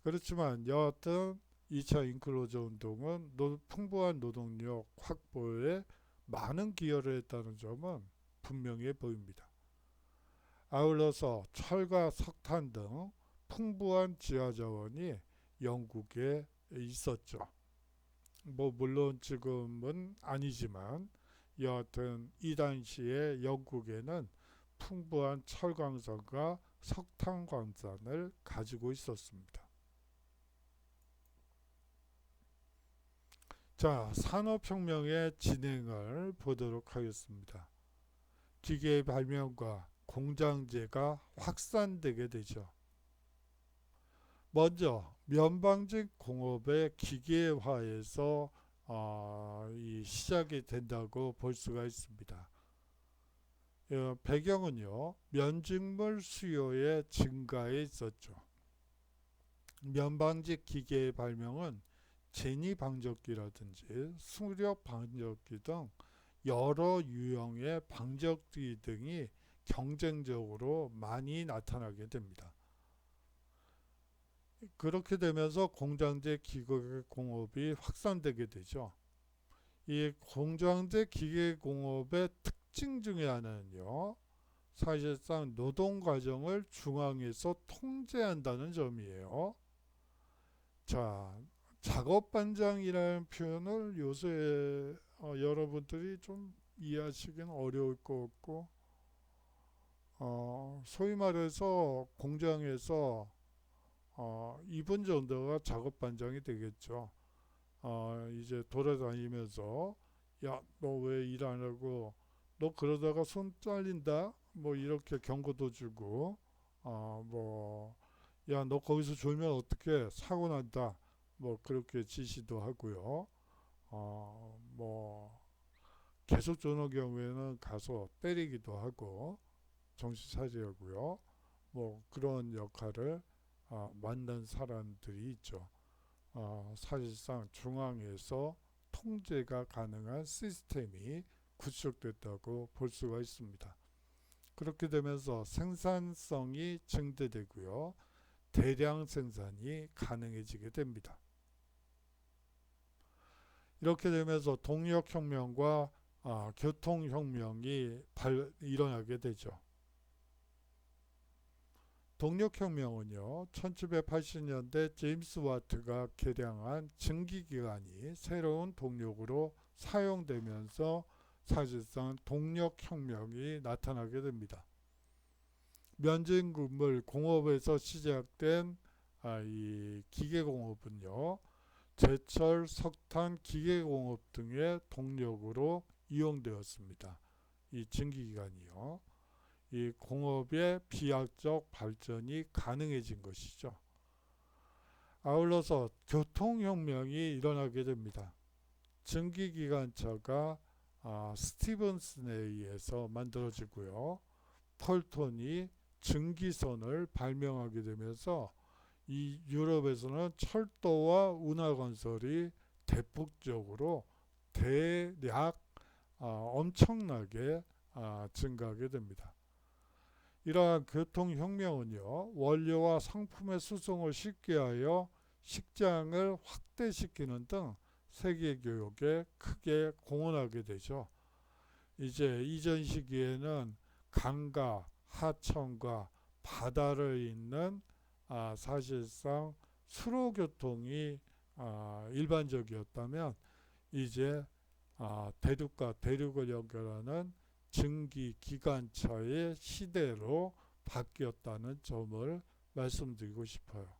그렇지만 여하튼 2차 인클로저 운동은 풍부한 노동력 확보에 많은 기여를 했다는 점은 분명해 보입니다. 아울러서 철과 석탄 등 풍부한 지하자원이 영국에 있었죠. 물론 지금은 아니지만 여하튼 이 당시에 영국에는 풍부한 철광산과 석탄광산을 가지고 있었습니다. 자, 산업혁명의 진행을 보도록 하겠습니다. 기계의 발명과 공장제가 확산되게 되죠. 먼저 면방직 공업의 기계화에서 이 시작이 된다고 볼 수가 있습니다. 배경은요, 면직물 수요의 증가에 있었죠. 면방직 기계의 발명은 제니 방적기라든지 수력 방적기 등 여러 유형의 방적기 등이 경쟁적으로 많이 나타나게 됩니다. 그렇게 되면서 공장제 기계공업이 확산되게 되죠. 이 공장제 기계공업의 특징 중에 하나는요, 사실상 노동과정을 중앙에서 통제한다는 점이에요. 자, 작업반장이라는 표현을 요새 여러분들이 좀 이해하시기는 어려울 것 같고, 소위 말해서 공장에서 2분 정도가 작업반장이 되겠죠. 이제 돌아다니면서 야, 너 왜 일 안 하고, 너 그러다가 손 잘린다, 뭐 이렇게 경고도 주고, 야, 너 거기서 졸면 어떡해, 사고 난다, 뭐 그렇게 지시도 하고요. 계속 조는 경우에는 가서 때리기도 하고 정신 차리고요. 뭐 그런 역할을 맡는 사람들이 있죠. 사실상 중앙에서 통제가 가능한 시스템이 구축됐다고 볼 수가 있습니다. 그렇게 되면서 생산성이 증대되고요. 대량 생산이 가능해지게 됩니다. 이렇게 되면서 동력혁명과 교통혁명이 일어나게 되죠. 동력혁명은요, 1780년대 제임스 와트가 개량한 증기기관이 새로운 동력으로 사용되면서 사실상 동력혁명이 나타나게 됩니다. 면직물 공업에서 시작된 이 기계공업은요, 제철, 석탄, 기계공업 등의 동력으로 이용되었습니다. 이 증기기관이요. 이 공업의 비약적 발전이 가능해진 것이죠. 아울러서 교통혁명이 일어나게 됩니다. 증기기관차가 스티븐슨에 의해서 만들어지고요. 폴톤이 증기선을 발명하게 되면서 이 유럽에서는 철도와 운하건설이 대폭적으로 대략 엄청나게 증가하게 됩니다. 이러한 교통혁명은요, 원료와 상품의 수송을 쉽게 하여 식장을 확대시키는 등 세계교역에 크게 공헌하게 되죠. 이제 이전 시기에는 강과 하천과 바다를 잇는 사실상 수로교통이 일반적이었다면 이제 대륙과 대륙을 연결하는 증기기관차의 시대로 바뀌었다는 점을 말씀드리고 싶어요.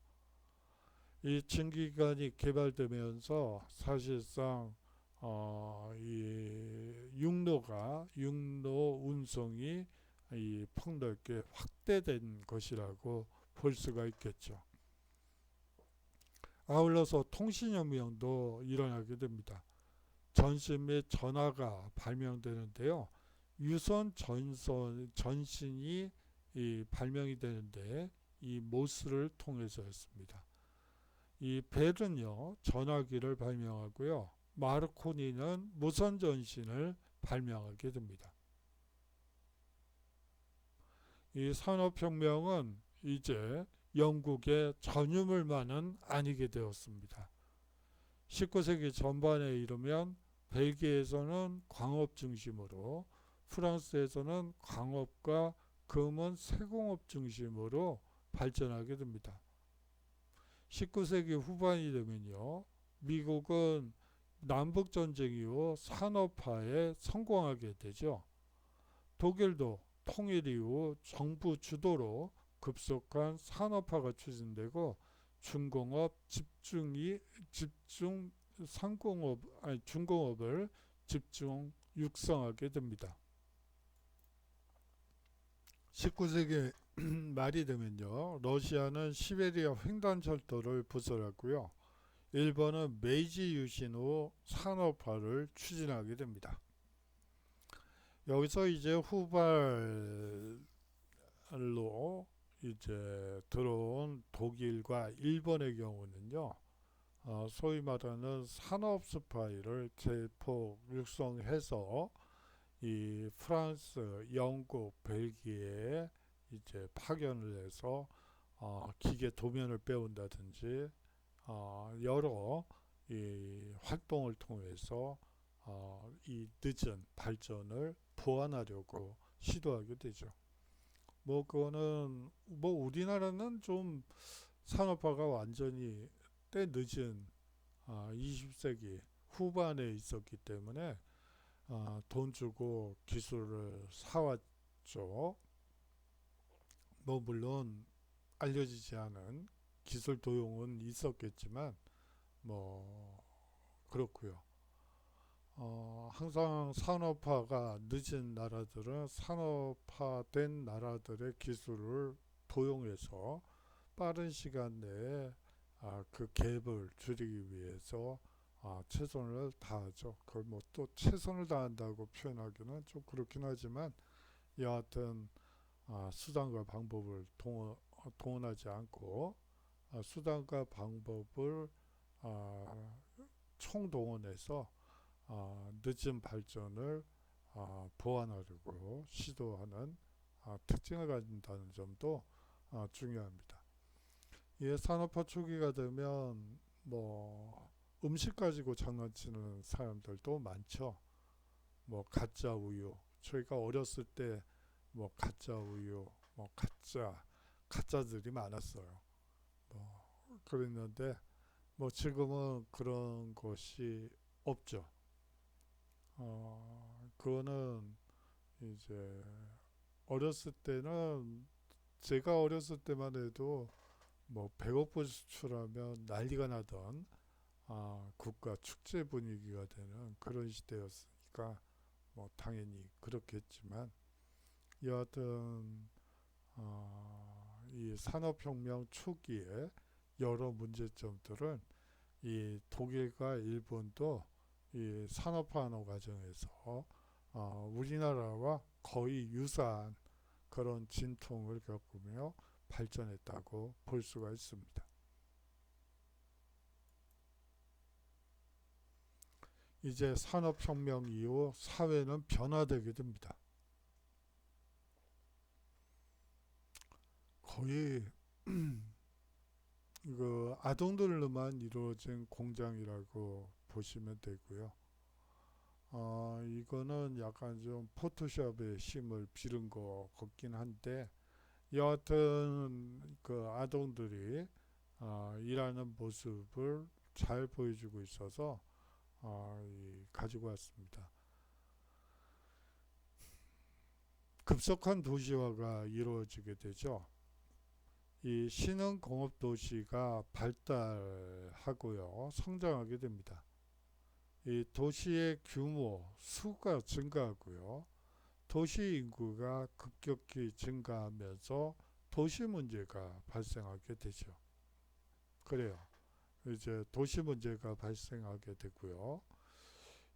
이 증기기관이 개발되면서 사실상 이 육로 운송이 폭넓게 확대된 것이라고 볼 수가 있겠죠. 아울러서 통신혁명도 일어나게 됩니다. 전신 및 전화가 발명되는데요. 유선 전신이 발명이 되는데 이 모스를 통해서였습니다. 이 벨은요, 전화기를 발명하고요. 마르코니는 무선 전신을 발명하게 됩니다. 이 산업혁명은 이제 영국의 전유물만은 아니게 되었습니다. 19세기 전반에 이르면 벨기에에서는 광업 중심으로, 프랑스에서는 광업과 금은 세공업 중심으로 발전하게 됩니다. 19세기 후반이 되면요, 미국은 남북전쟁 이후 산업화에 성공하게 되죠. 독일도 통일 이후 정부 주도로 급속한 산업화가 추진되고 중공업 중공업을 집중 육성하게 됩니다. 19세기 말이 되면요, 러시아는 시베리아 횡단철도를 부설하고요, 일본은 메이지 유신 후 산업화를 추진하게 됩니다. 여기서 이제 후발로 이제 들어온 독일과 일본의 경우는요, 소위 말하는 산업 스파이를 대폭 육성해서 이 프랑스, 영국, 벨기에에 이제 파견을 해서 기계 도면을 배운다든지 여러 이 활동을 통해서 이 늦은 발전을 보완하려고 시도하게 되죠. 그거는 우리나라는 좀 산업화가 완전히 때 늦은 20세기 후반에 있었기 때문에 돈 주고 기술을 사왔죠. 물론 알려지지 않은 기술 도용은 있었겠지만 그렇고요. 항상 산업화가 늦은 나라들은 산업화된 나라들의 기술을 도용해서 빠른 시간 내에 그 갭을 줄이기 위해서 최선을 다하죠. 그걸 또 최선을 다한다고 표현하기는 좀 그렇긴 하지만 여하튼 수단과 방법을 동원하지 않고 수단과 방법을 총동원해서 늦은 발전을 보완하려고 시도하는 특징을 가진다는 점도 중요합니다. 이 산업화 초기가 되면 음식 가지고 장난치는 사람들도 많죠. 가짜 우유, 저희가 어렸을 때 가짜 우유, 가짜들이 많았어요. 그랬는데 지금은 그런 것이 없죠. 그거는 이제 어렸을 때는, 제가 어렸을 때만 해도 배고프 수출하면 난리가 나던 국가 축제 분위기가 되는 그런 시대였으니까 당연히 그렇겠지만 여하튼 이 산업혁명 초기에 여러 문제점들은 이 독일과 일본도 이 산업화하는 과정에서 우리나라와 거의 유사한 그런 진통을 겪으며 발전했다고 볼 수가 있습니다. 이제 산업혁명 이후 사회는 변화되게 됩니다. 거의 그 아동들로만 이루어진 공장이라고 보시면 되고요. 이거는 약간 좀 포토샵에 심을 빌은 것 같긴 한데, 여하튼 그 아동들이 일하는 모습을 잘 보여주고 있어서 가지고 왔습니다. 급속한 도시화가 이루어지게 되죠. 이 신흥공업 도시가 발달하고요, 성장하게 됩니다. 이 도시의 규모, 수가 증가하고요, 도시 인구가 급격히 증가하면서 도시 문제가 발생하게 되죠. 그래요. 이제 도시 문제가 발생하게 되고요.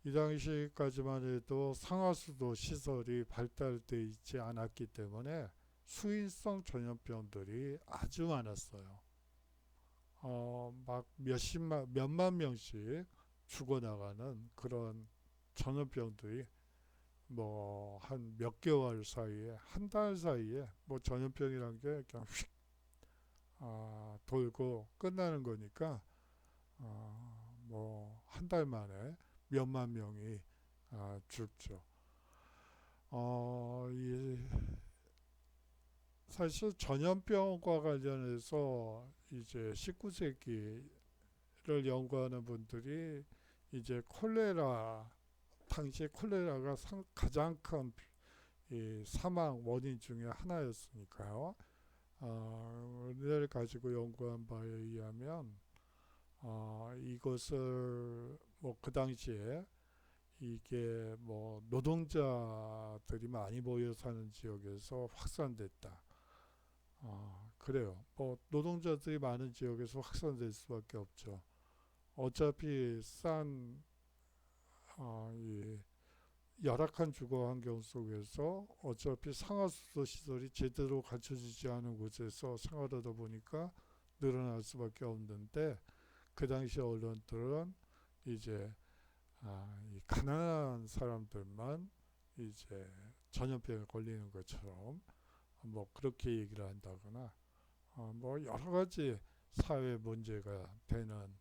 이 당시까지만 해도 상하수도 시설이 발달되어 있지 않았기 때문에 수인성 전염병들이 아주 많았어요. 막 몇만 명씩 죽어나가는 그런 전염병들이 뭐 한 몇 개월 사이에, 한 달 사이에 뭐 전염병이란 게 그냥 휙 돌고 끝나는 거니까 뭐 한 달 만에 몇만 명이 죽죠. 이 사실 전염병과 관련해서 이제 19세기를 연구하는 분들이 이제 콜레라, 당시 콜레라가 가장 큰 사망 원인 중에 하나였으니까요. 를 가지고 연구한 바에 의하면 이것을 뭐 그 당시에 이게 뭐 노동자들이 많이 모여 사는 지역에서 확산됐다. 그래요. 뭐 노동자들이 많은 지역에서 확산될 수밖에 없죠. 어차피 이 열악한 주거 환경 속에서 어차피 상하수도 시설이 제대로 갖춰지지 않은 곳에서 생활하다 보니까 늘어날 수밖에 없는데, 그 당시 언론들은 이제 이 가난한 사람들만 이제 전염병에 걸리는 것처럼 뭐 그렇게 얘기를 한다거나 뭐 여러 가지 사회 문제가 되는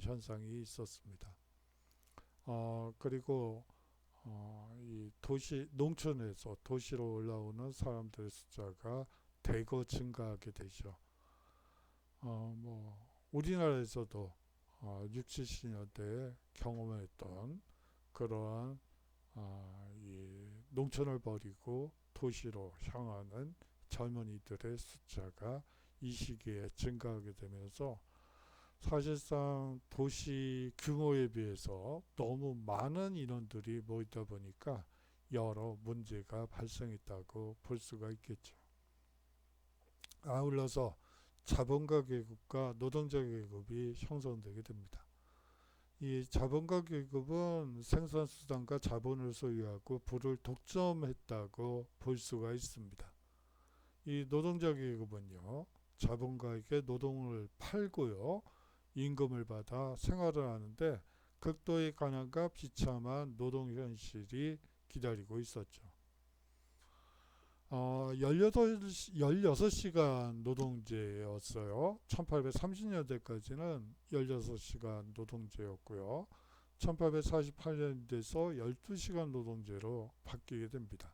현상이 있었습니다. 그리고 이 농촌에서 도시로 올라오는 사람들의 숫자가 대거 증가하게 되죠. 뭐 우리나라에서도 6, 70년대에 경험했던 그러한 이 농촌을 버리고 도시로 향하는 젊은이들의 숫자가 이 시기에 증가하게 되면서 사실상 도시 규모에 비해서 너무 많은 인원들이 모이다 보니까 여러 문제가 발생했다고 볼 수가 있겠죠. 아울러서 자본가 계급과 노동자 계급이 형성되게 됩니다. 이 자본가 계급은 생산수단과 자본을 소유하고 부를 독점했다고 볼 수가 있습니다. 이 노동자 계급은요, 자본가에게 노동을 팔고요, 임금을 받아 생활을 하는데 극도의 가난과 비참한 노동 현실이 기다리고 있었죠. 16시간 노동제였어요. 1830년대까지는 16시간 노동제였고요. 1848년 돼서 12시간 노동제로 바뀌게 됩니다.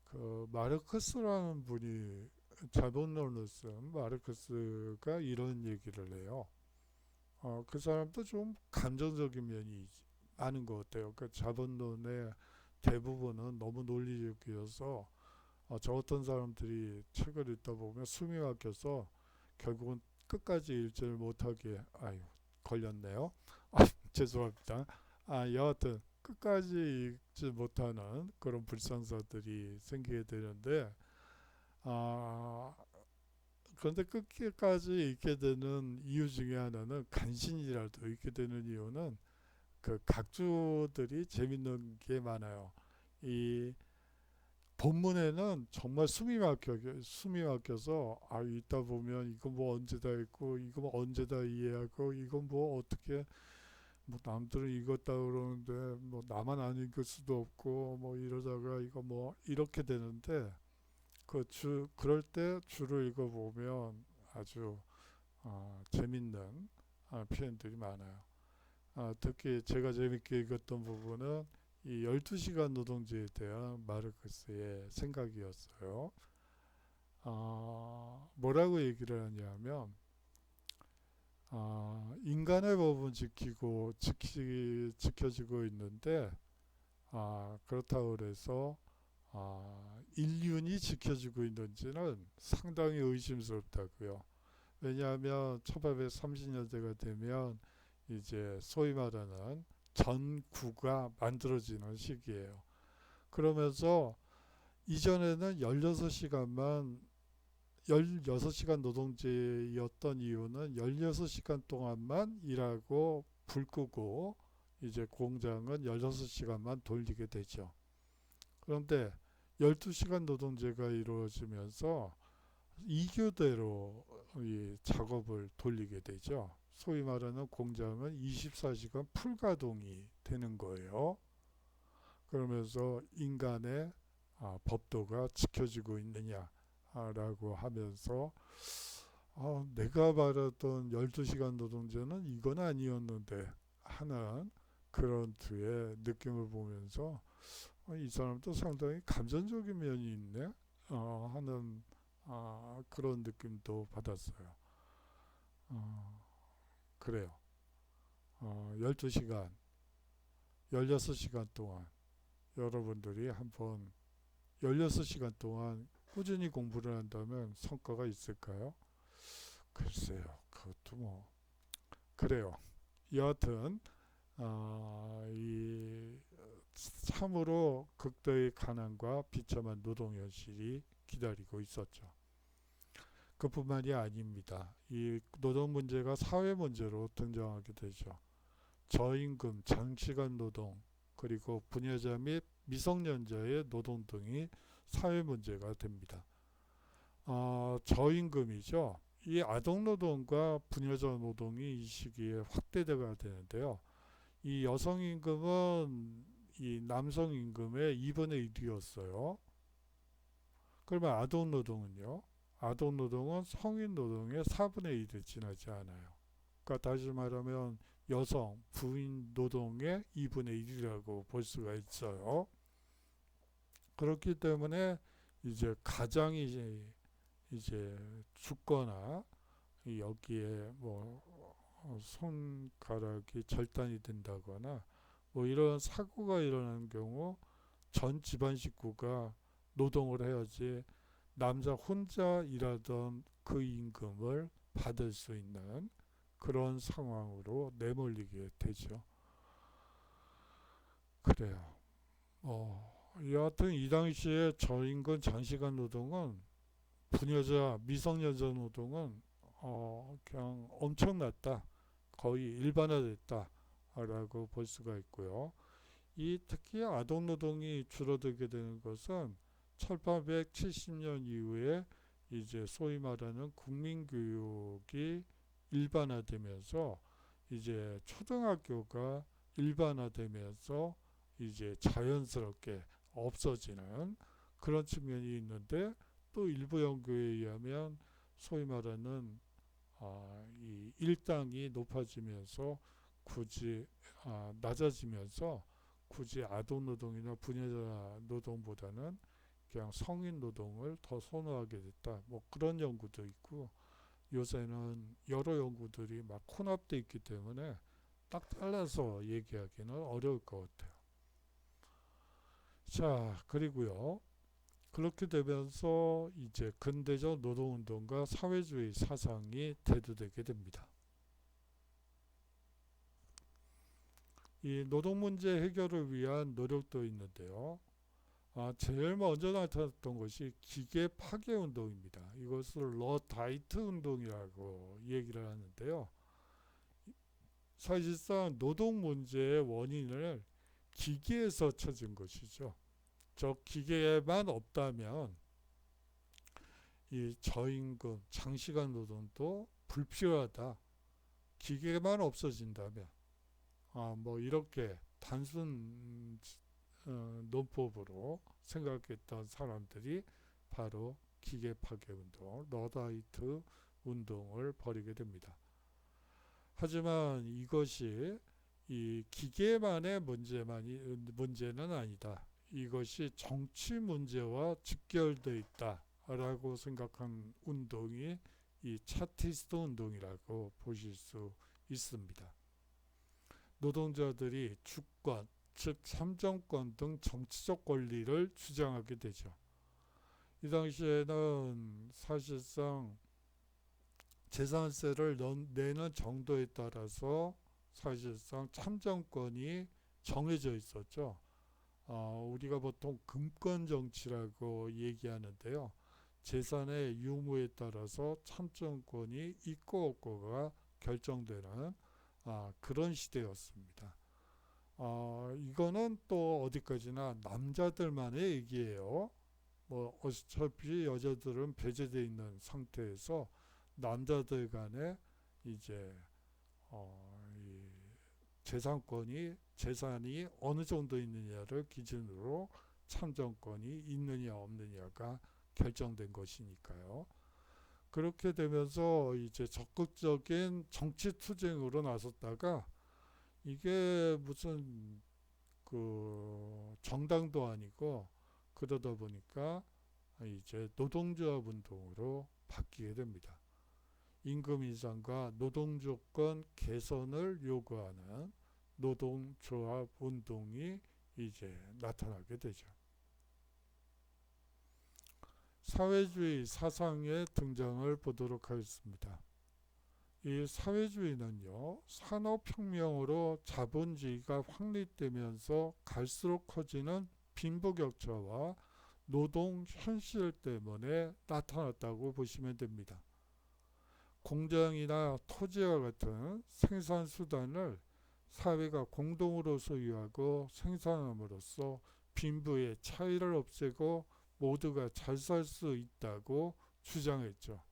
그 마르크스라는 분이, 자본론을 쓴 마르크스가 이런 얘기를 해요. 그 사람도 좀 감정적인 면이 많은 것 같아요. 그 자본론의 대부분은 너무 논리적이어서 저 어떤 사람들이 책을 읽다 보면 숨이 막혀서 결국은 끝까지 읽지를 못하게, 걸렸네요. 죄송합니다. 여하튼 끝까지 읽지 못하는 그런 불상사들이 생기게 되는데, 그런데 끝까지 있게 되는 이유 중에 하나는 간신이라도 있게 되는 이유는 그 각주들이 재밌는 게 많아요. 이 본문에는 정말 숨이 막혀서 아 있다 보면 이거 뭐 언제 다 읽고 이거 뭐 언제 다 이해하고 이건 뭐 어떻게 뭐 남들은 읽었다 그러는데 뭐 나만 안 읽을 수도 없고 뭐 이러다가 이거 뭐 이렇게 되는데 그럴 때 주를 읽어보면 아주 재밌는 표현들이 많아요. 특히 제가 재밌게 읽었던 부분은 이 12시간 노동제에 대한 마르크스의 생각이었어요. 뭐라고 얘기를 하냐면 인간의 법은 지켜지고 있는데 그렇다고 그래서 인륜이 지켜지고 있는지는 상당히 의심스럽다고요. 왜냐하면 1830년대가 되면 이제 소위 말하는 전구가 만들어지는 시기예요. 그러면서 이전에는 16시간 노동제였던 이유는 16시간 동안만 일하고 불 끄고 이제 공장은 16시간만 돌리게 되죠. 그런데 12시간 노동제가 이루어지면서 이교대로 이 작업을 돌리게 되죠. 소위 말하는 공장은 24시간 풀가동이 되는 거예요. 그러면서 인간의 법도가 지켜지고 있느냐라고 하면서 내가 말했던 12시간 노동제는 이건 아니었는데 하는 그런 뒤에 느낌을 보면서 이 사람도 상당히 감정적인 면이 있네 하는 그런 느낌도 받았어요. 그래요. 12시간, 16시간 동안 여러분들이 한번 16시간 동안 꾸준히 공부를 한다면 성과가 있을까요? 글쎄요. 그것도 뭐 그래요. 여하튼 이 참으로 극도의 가난과 비참한 노동 현실이 기다리고 있었죠. 그뿐만이 아닙니다. 이 노동 문제가 사회 문제로 등장하게 되죠. 저임금, 장시간 노동, 그리고 부녀자 및 미성년자의 노동 등이 사회 문제가 됩니다. 저임금이죠. 이 아동노동과 부녀자 노동이 이 시기에 확대가 되는데요. 이 여성임금은 이 남성임금의 2분의 1이었어요. 그러면 아동노동은요? 아동노동은 성인노동의 4분의 1에 지나지 않아요. 그러니까 다시 말하면 여성, 부인 노동의 2분의 1이라고 볼 수가 있어요. 그렇기 때문에 이제 가장이 이제 죽거나 여기에 뭐 손가락이 절단이 된다거나 뭐 이런 사고가 일어나는 경우 전 집안 식구가 노동을 해야지 남자 혼자 일하던 그 임금을 받을 수 있는 그런 상황으로 내몰리게 되죠. 그래요. 여하튼 이 당시에 저임금 장시간 노동은 부녀자 미성년자 노동은 그냥 엄청났다. 거의 일반화됐다. 라고 볼 수가 있고요. 특히 아동 노동이 줄어들게 되는 것은 1870년 이후에 이제 소위 말하는 국민교육이 일반화되면서 이제 초등학교가 일반화되면서 이제 자연스럽게 없어지는 그런 측면이 있는데 또 일부 연구에 의하면 소위 말하는 이 일당이 높아지면서 굳이 낮아지면서 굳이 아동 노동이나 부녀자 노동보다는 그냥 성인 노동을 더 선호하게 됐다. 뭐 그런 연구도 있고 요새는 여러 연구들이 막 혼합돼 있기 때문에 딱 잘라서 얘기하기는 어려울 것 같아요. 자, 그리고요. 그렇게 되면서 이제 근대적 노동운동과 사회주의 사상이 대두되게 됩니다. 이 노동 문제 해결을 위한 노력도 있는데요. 제일 먼저 나타났던 것이 기계 파괴 운동입니다. 이것을 러다이트 운동이라고 얘기를 하는데요. 사실상 노동 문제의 원인을 기계에서 찾은 것이죠. 저 기계만 없다면 이 저임금, 장시간 노동도 불필요하다. 기계만 없어진다면, 뭐 이렇게 단순 논법으로 생각했던 사람들이 바로 기계 파괴 운동, 러다이트 운동을 벌이게 됩니다. 하지만 이것이 이 기계만의 문제는 아니다. 이것이 정치 문제와 직결되어 있다라고 생각한 운동이 이 차티스트 운동이라고 보실 수 있습니다. 노동자들이 주권, 즉 삼정권 등 정치적 권리를 주장하게 되죠. 이 당시에는 사실상 재산세를 내는 정도에 따라서 사실상 참정권이 정해져 있었죠. 우리가 보통 금권 정치라고 얘기하는데요. 재산의 유무에 따라서 참정권이 있고 없고가 결정되는 그런 시대였습니다. 이거는 또 어디까지나 남자들만의 얘기예요. 뭐 어차피 여자들은 배제되어 있는 상태에서 남자들 간에 이제 이 재산이 어느 정도 있느냐를 기준으로 참정권이 있느냐 없느냐가 결정된 것이니까요. 그렇게 되면서 이제 적극적인 정치 투쟁으로 나섰다가 이게 무슨 그 정당도 아니고 그러다 보니까 이제 노동조합 운동으로 바뀌게 됩니다. 임금 인상과 노동조건 개선을 요구하는 노동조합 운동이 이제 나타나게 되죠. 사회주의 사상의 등장을 보도록 하겠습니다. 이 사회주의는요, 산업혁명으로 자본주의가 확립되면서 갈수록 커지는 빈부격차와 노동 현실 때문에 나타났다고 보시면 됩니다. 공장이나 토지와 같은 생산수단을 사회가 공동으로 소유하고 생산함으로써 빈부의 차이를 없애고 모두가 잘 살 수 있다고 주장했죠.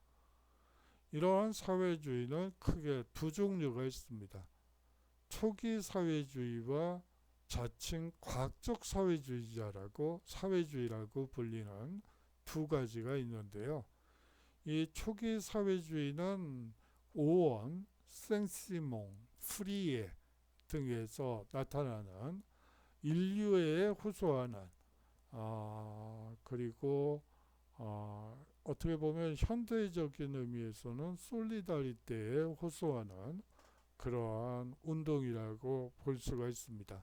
이러한 사회주의는 크게 두 종류가 있습니다. 초기 사회주의와 자칭 과학적 사회주의라고 불리는 두 가지가 있는데요. 이 초기 사회주의는 오원, 생시몽, 프리에 등에서 나타나는 인류애에 호소하는 그리고 어떻게 보면 현대적인 의미에서는 솔리다리테에 호소하는 그러한 운동이라고 볼 수가 있습니다.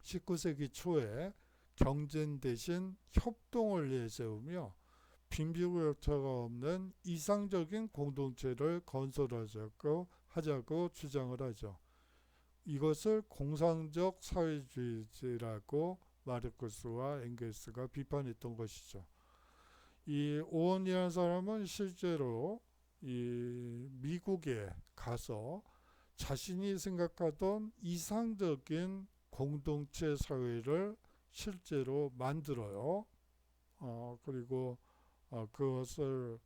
19세기 초에 경쟁 대신 협동을 내세우며 빈부격차가 없는 이상적인 공동체를 건설하자고 주장을 하죠. 이것을 공상적 사회주의라고 마르크스와 엥겔스가 비판했던 것이죠. 이 오원이라는 사람은 실제로 이 미국에 가서 자신이 생각하던 이상적인 공동체 사회를 실제로 만들어요. 그리고 그것을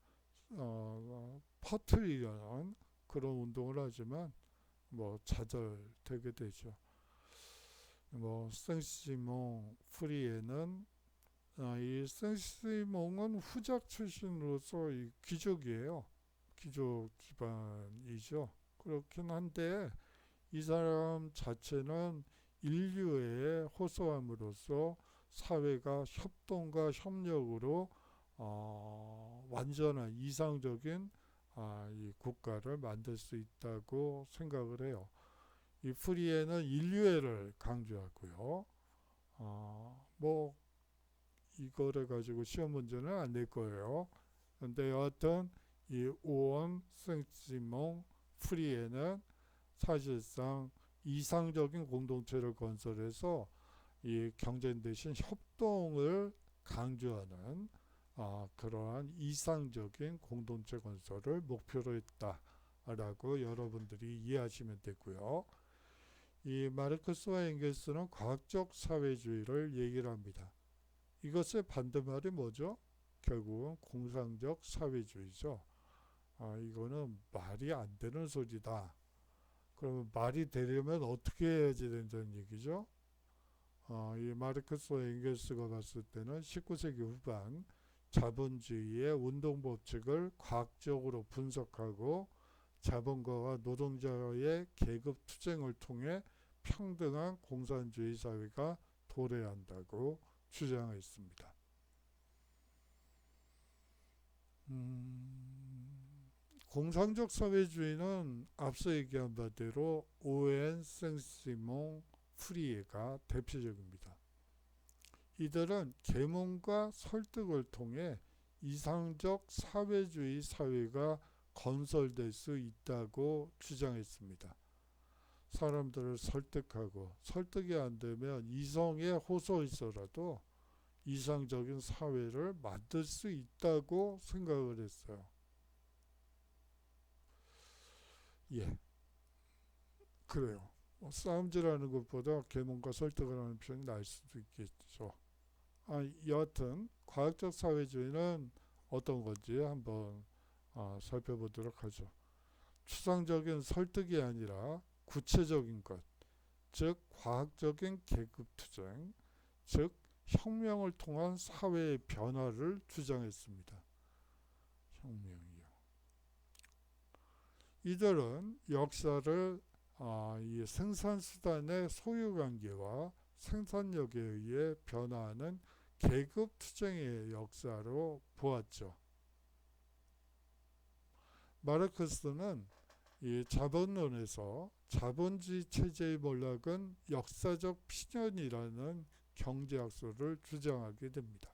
퍼뜨리려는 그런 운동을 하지만 뭐 좌절되게 되죠. 뭐 생시몽 프리에는 이 생시몽은 후작 출신으로서 이 귀족이에요. 귀족 집안이죠. 그렇긴 한데 이 사람 자체는 인류에 호소함으로써 사회가 협동과 협력으로 완전한 이상적인 이 국가를 만들 수 있다고 생각을 해요. 이 프리에는 인류애를 강조하고요. 뭐 이거를 가지고 시험 문제는 안 낼 거예요. 근데 여하튼 이 오원, 생시몽, 프리에는 사실상 이상적인 공동체를 건설해서 이 경쟁 대신 협동을 강조하는 그러한 이상적인 공동체 건설을 목표로 했다라고 여러분들이 이해하시면 되고요. 이 마르크스와 엥겔스는 과학적 사회주의를 얘기를 합니다. 이것의 반대말이 뭐죠? 결국은 공상적 사회주의죠. 이거는 말이 안 되는 소리다. 그러면 말이 되려면 어떻게 해야지 된다는 얘기죠? 이 마르크스와 엥겔스가 봤을 때는 19세기 후반 자본주의의 운동법칙을 과학적으로 분석하고 자본가와 노동자의 계급 투쟁을 통해 평등한 공산주의 사회가 도래한다고 주장했습니다. 공상적 사회주의는 앞서 얘기한 바대로 오웬 생시몽 프리에가 대표적입니다. 이들은 계몽과 설득을 통해 이상적 사회주의 사회가 건설될 수 있다고 주장했습니다. 사람들을 설득하고 설득이 안 되면 이성에 호소해서라도 이상적인 사회를 만들 수 있다고 생각을 했어요. 예, 그래요. 싸움질하는 것보다 계몽과 설득을 하는 편이 나을 수도 있겠죠. 여하튼 과학적 사회주의는 어떤 건지 한번 살펴보도록 하죠. 추상적인 설득이 아니라 구체적인 것, 즉 과학적인 계급투쟁, 즉 혁명을 통한 사회의 변화를 주장했습니다. 혁명이요. 이들은 역사를 이 생산수단의 소유관계와 생산력에 의해 변화하는 계급투쟁의 역사로 보았죠. 마르크스는 이 자본론에서 자본주의 체제의 몰락은 역사적 필연이라는 경제학설을 주장하게 됩니다.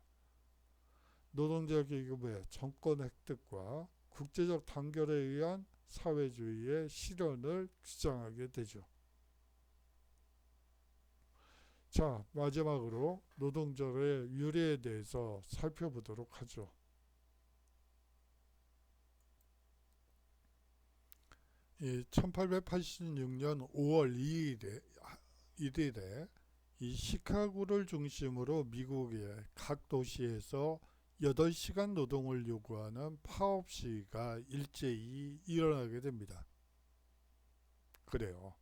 노동자 계급의 정권 획득과 국제적 단결에 의한 사회주의의 실현을 주장하게 되죠. 자, 마지막으로 노동자의 유래에 대해서 살펴보도록 하죠. 이 1886년 5월 1일에 이 시카고를 중심으로 미국의 각 도시에서 8시간 노동을 요구하는 파업 시위가 일제히 일어나게 됩니다. 그래요.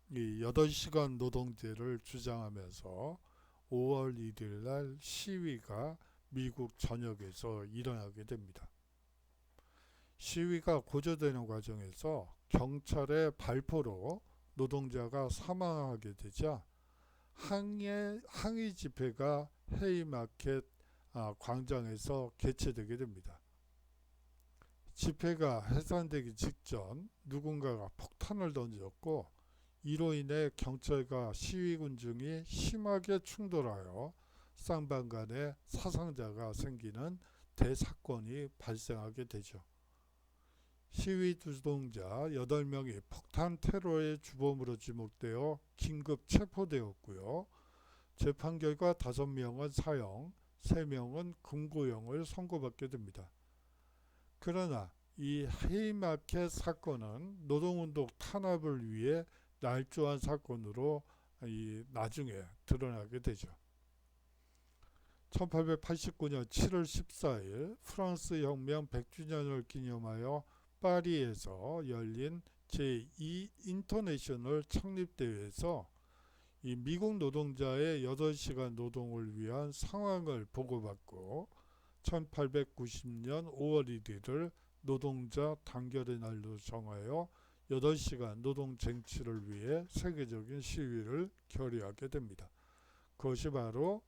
이 8시간 노동제를 주장하면서 5월 1일 날 시위가 미국 전역에서 일어나게 됩니다. 시위가 고조되는 과정에서 경찰의 발포로 노동자가 사망하게 되자 항의 집회가 헤이마켓 광장에서 개최되게 됩니다. 집회가 해산되기 직전 누군가가 폭탄을 던졌고 이로 인해 경찰과 시위군 중이 심하게 충돌하여 쌍방 간에 사상자가 생기는 대사건이 발생하게 되죠. 시위 노동자 8명이 폭탄 테러의 주범으로 지목되어 긴급 체포되었고요. 재판 결과 5명은 사형, 3명은 금고형을 선고받게 됩니다. 그러나 이 헤이마켓 사건은 노동운동 탄압을 위해 날조한 사건으로 나중에 드러나게 되죠. 1889년 7월 14일 프랑스 혁명 100주년을 기념하여 파리에서 열린 제2 인터내셔널 창립대회에서 이 미국 노동자의 8시간 노동을 위한 상황을 보고받고 1890년 5월 1일을 노동자 단결의 날로 정하여 8시간 노동 쟁취를 위해 세계적인 시위를 결의하게 됩니다. 그것이 바로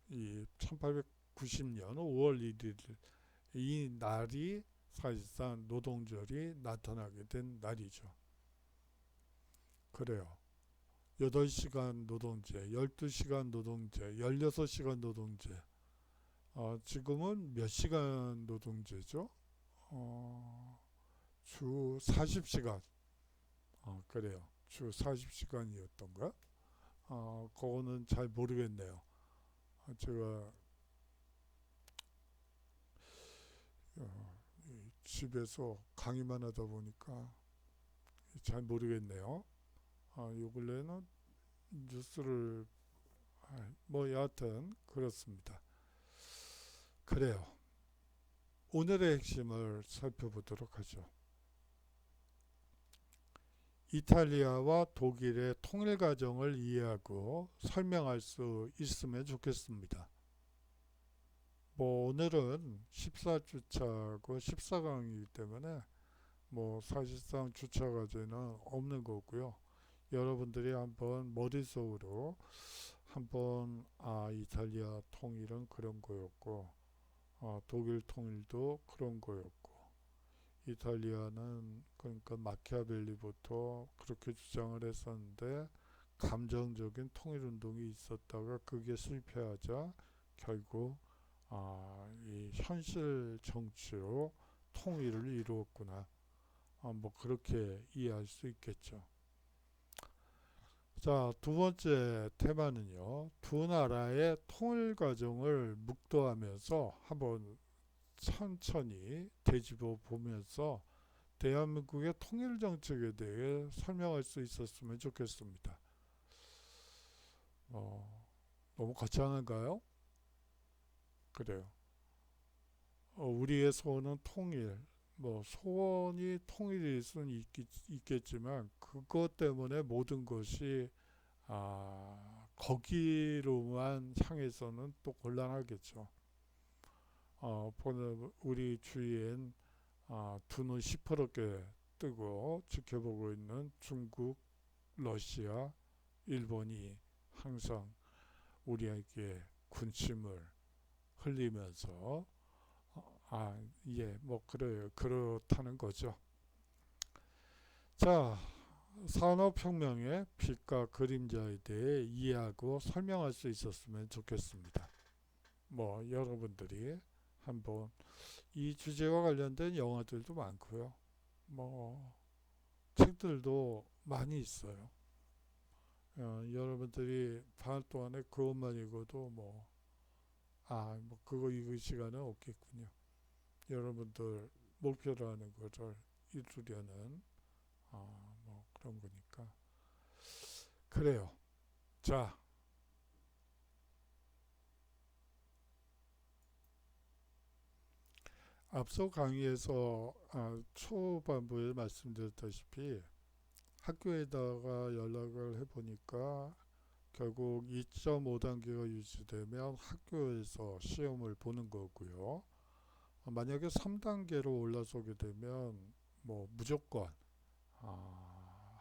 이 1890년 5월 1일 이 날이 사실상 노동절이 나타나게 된 날이죠. 그래요. 8시간 노동제, 12시간 노동제, 16시간 노동제. 지금은 몇 시간 노동제죠? 주 40시간. 그래요. 주 40시간이었던가? 그거는 잘 모르겠네요. 제가 집에서 강의만 하다 보니까 잘 모르겠네요. 요 근래에는 뉴스를 뭐 여하튼 그렇습니다. 그래요. 오늘의 핵심을 살펴보도록 하죠. 이탈리아와 독일의 통일 과정을 이해하고 설명할 수 있으면 좋겠습니다. 뭐 오늘은 14주차고 14강이기 때문에 뭐 사실상 주차 과제는 없는 거고요. 여러분들이 한번 머릿속으로 한번 이탈리아 통일은 그런 거였고 독일 통일도 그런 거였고 이탈리아는 그러니까 마키아벨리부터 그렇게 주장을 했었는데 감정적인 통일운동이 있었다가 그게 실패하자 결국 이 현실 정치로 통일을 이루었구나. 뭐 그렇게 이해할 수 있겠죠. 자, 두 번째 테마는요. 두 나라의 통일 과정을 묵도하면서 한번 천천히 되짚어 보면서 대한민국의 통일 정책에 대해 설명할 수 있었으면 좋겠습니다. 너무 거창한가요? 그래요. 우리의 소원은 통일. 뭐 소원이 통일일 수는 있겠지만 그것 때문에 모든 것이 거기로만 향해서는 또 곤란하겠죠. 보는 우리 주위엔 두 눈 시퍼렇게 뜨고 지켜보고 있는 중국, 러시아, 일본이 항상 우리에게 군침을 흘리면서 예, 뭐 그래요. 그렇다는 거죠. 자, 산업혁명의 빛과 그림자에 대해 이해하고 설명할 수 있었으면 좋겠습니다. 뭐 여러분들이 한번 이 주제와 관련된 영화들도 많고요. 뭐 책들도 많이 있어요. 여러분들이 반 동안에 그것만 읽어도 뭐 그거 읽을 시간은 없겠군요. 여러분들 목표로 하는 것을 이루려는 뭐 그런 거니까 그래요. 자, 앞서 강의에서 초반부에 말씀드렸다시피 학교에다가 연락을 해보니까 결국 2.5단계가 유지되면 학교에서 시험을 보는 거고요. 만약에 3단계로 올라서게 되면 뭐 무조건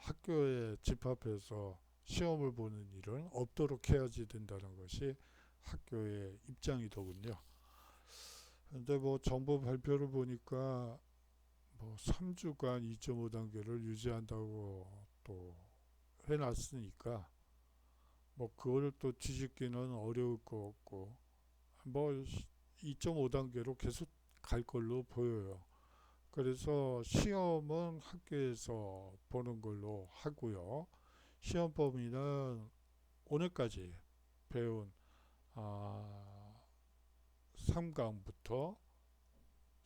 학교에 집합해서 시험을 보는 일은 없도록 해야지 된다는 것이 학교의 입장이더군요. 근데 뭐 정부 발표를 보니까 뭐 3주간 2.5단계를 유지한다고 또 해놨으니까 뭐 그거를 또 뒤집기는 어려울 것 같고 뭐 2.5단계로 계속 갈 걸로 보여요. 그래서 시험은 학교에서 보는 걸로 하고요. 시험 범위는 오늘까지 배운 3강부터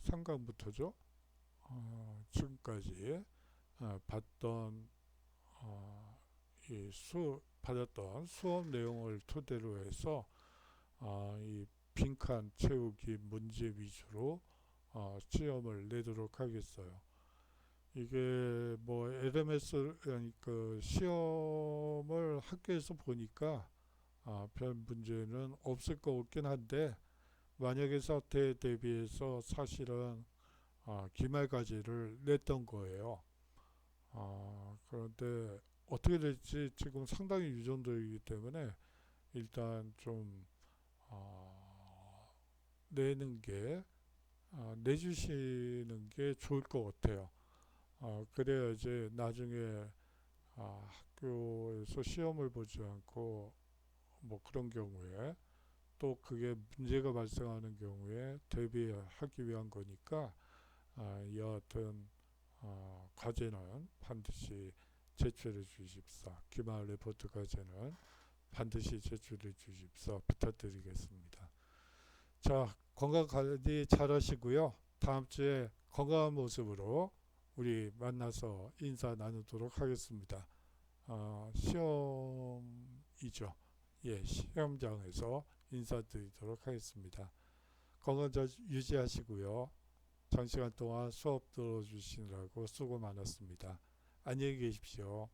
3강부터죠. 지금까지 봤던 받았던 수업 내용을 토대로 해서 이 빈칸 채우기 문제 위주로 시험을 내도록 하겠어요. 이게 뭐 LMS 그 시험을 학교에서 보니까 별 문제는 없을 것 같긴 한데 만약에 사태에 대비해서 사실은 기말과제를 냈던 거예요. 그런데 어떻게 될지 지금 상당히 유전도이기 때문에 일단 좀 내는 게 내주시는 게 좋을 것 같아요. 그래야 이제 나중에 학교에서 시험을 보지 않고 뭐 그런 경우에 또 그게 문제가 발생하는 경우에 대비하기 위한 거니까 여하튼 과제는 반드시 제출해 주십사. 기말 레포트 과제는 반드시 제출해 주십사 부탁드리겠습니다. 자, 건강 관리 잘 하시고요. 다음 주에 건강한 모습으로 우리 만나서 인사 나누도록 하겠습니다. 시험이죠. 예, 시험장에서 인사드리도록 하겠습니다. 건강 잘 유지하시고요. 장시간 동안 수업 들어주시느라고 수고 많았습니다. 안녕히 계십시오.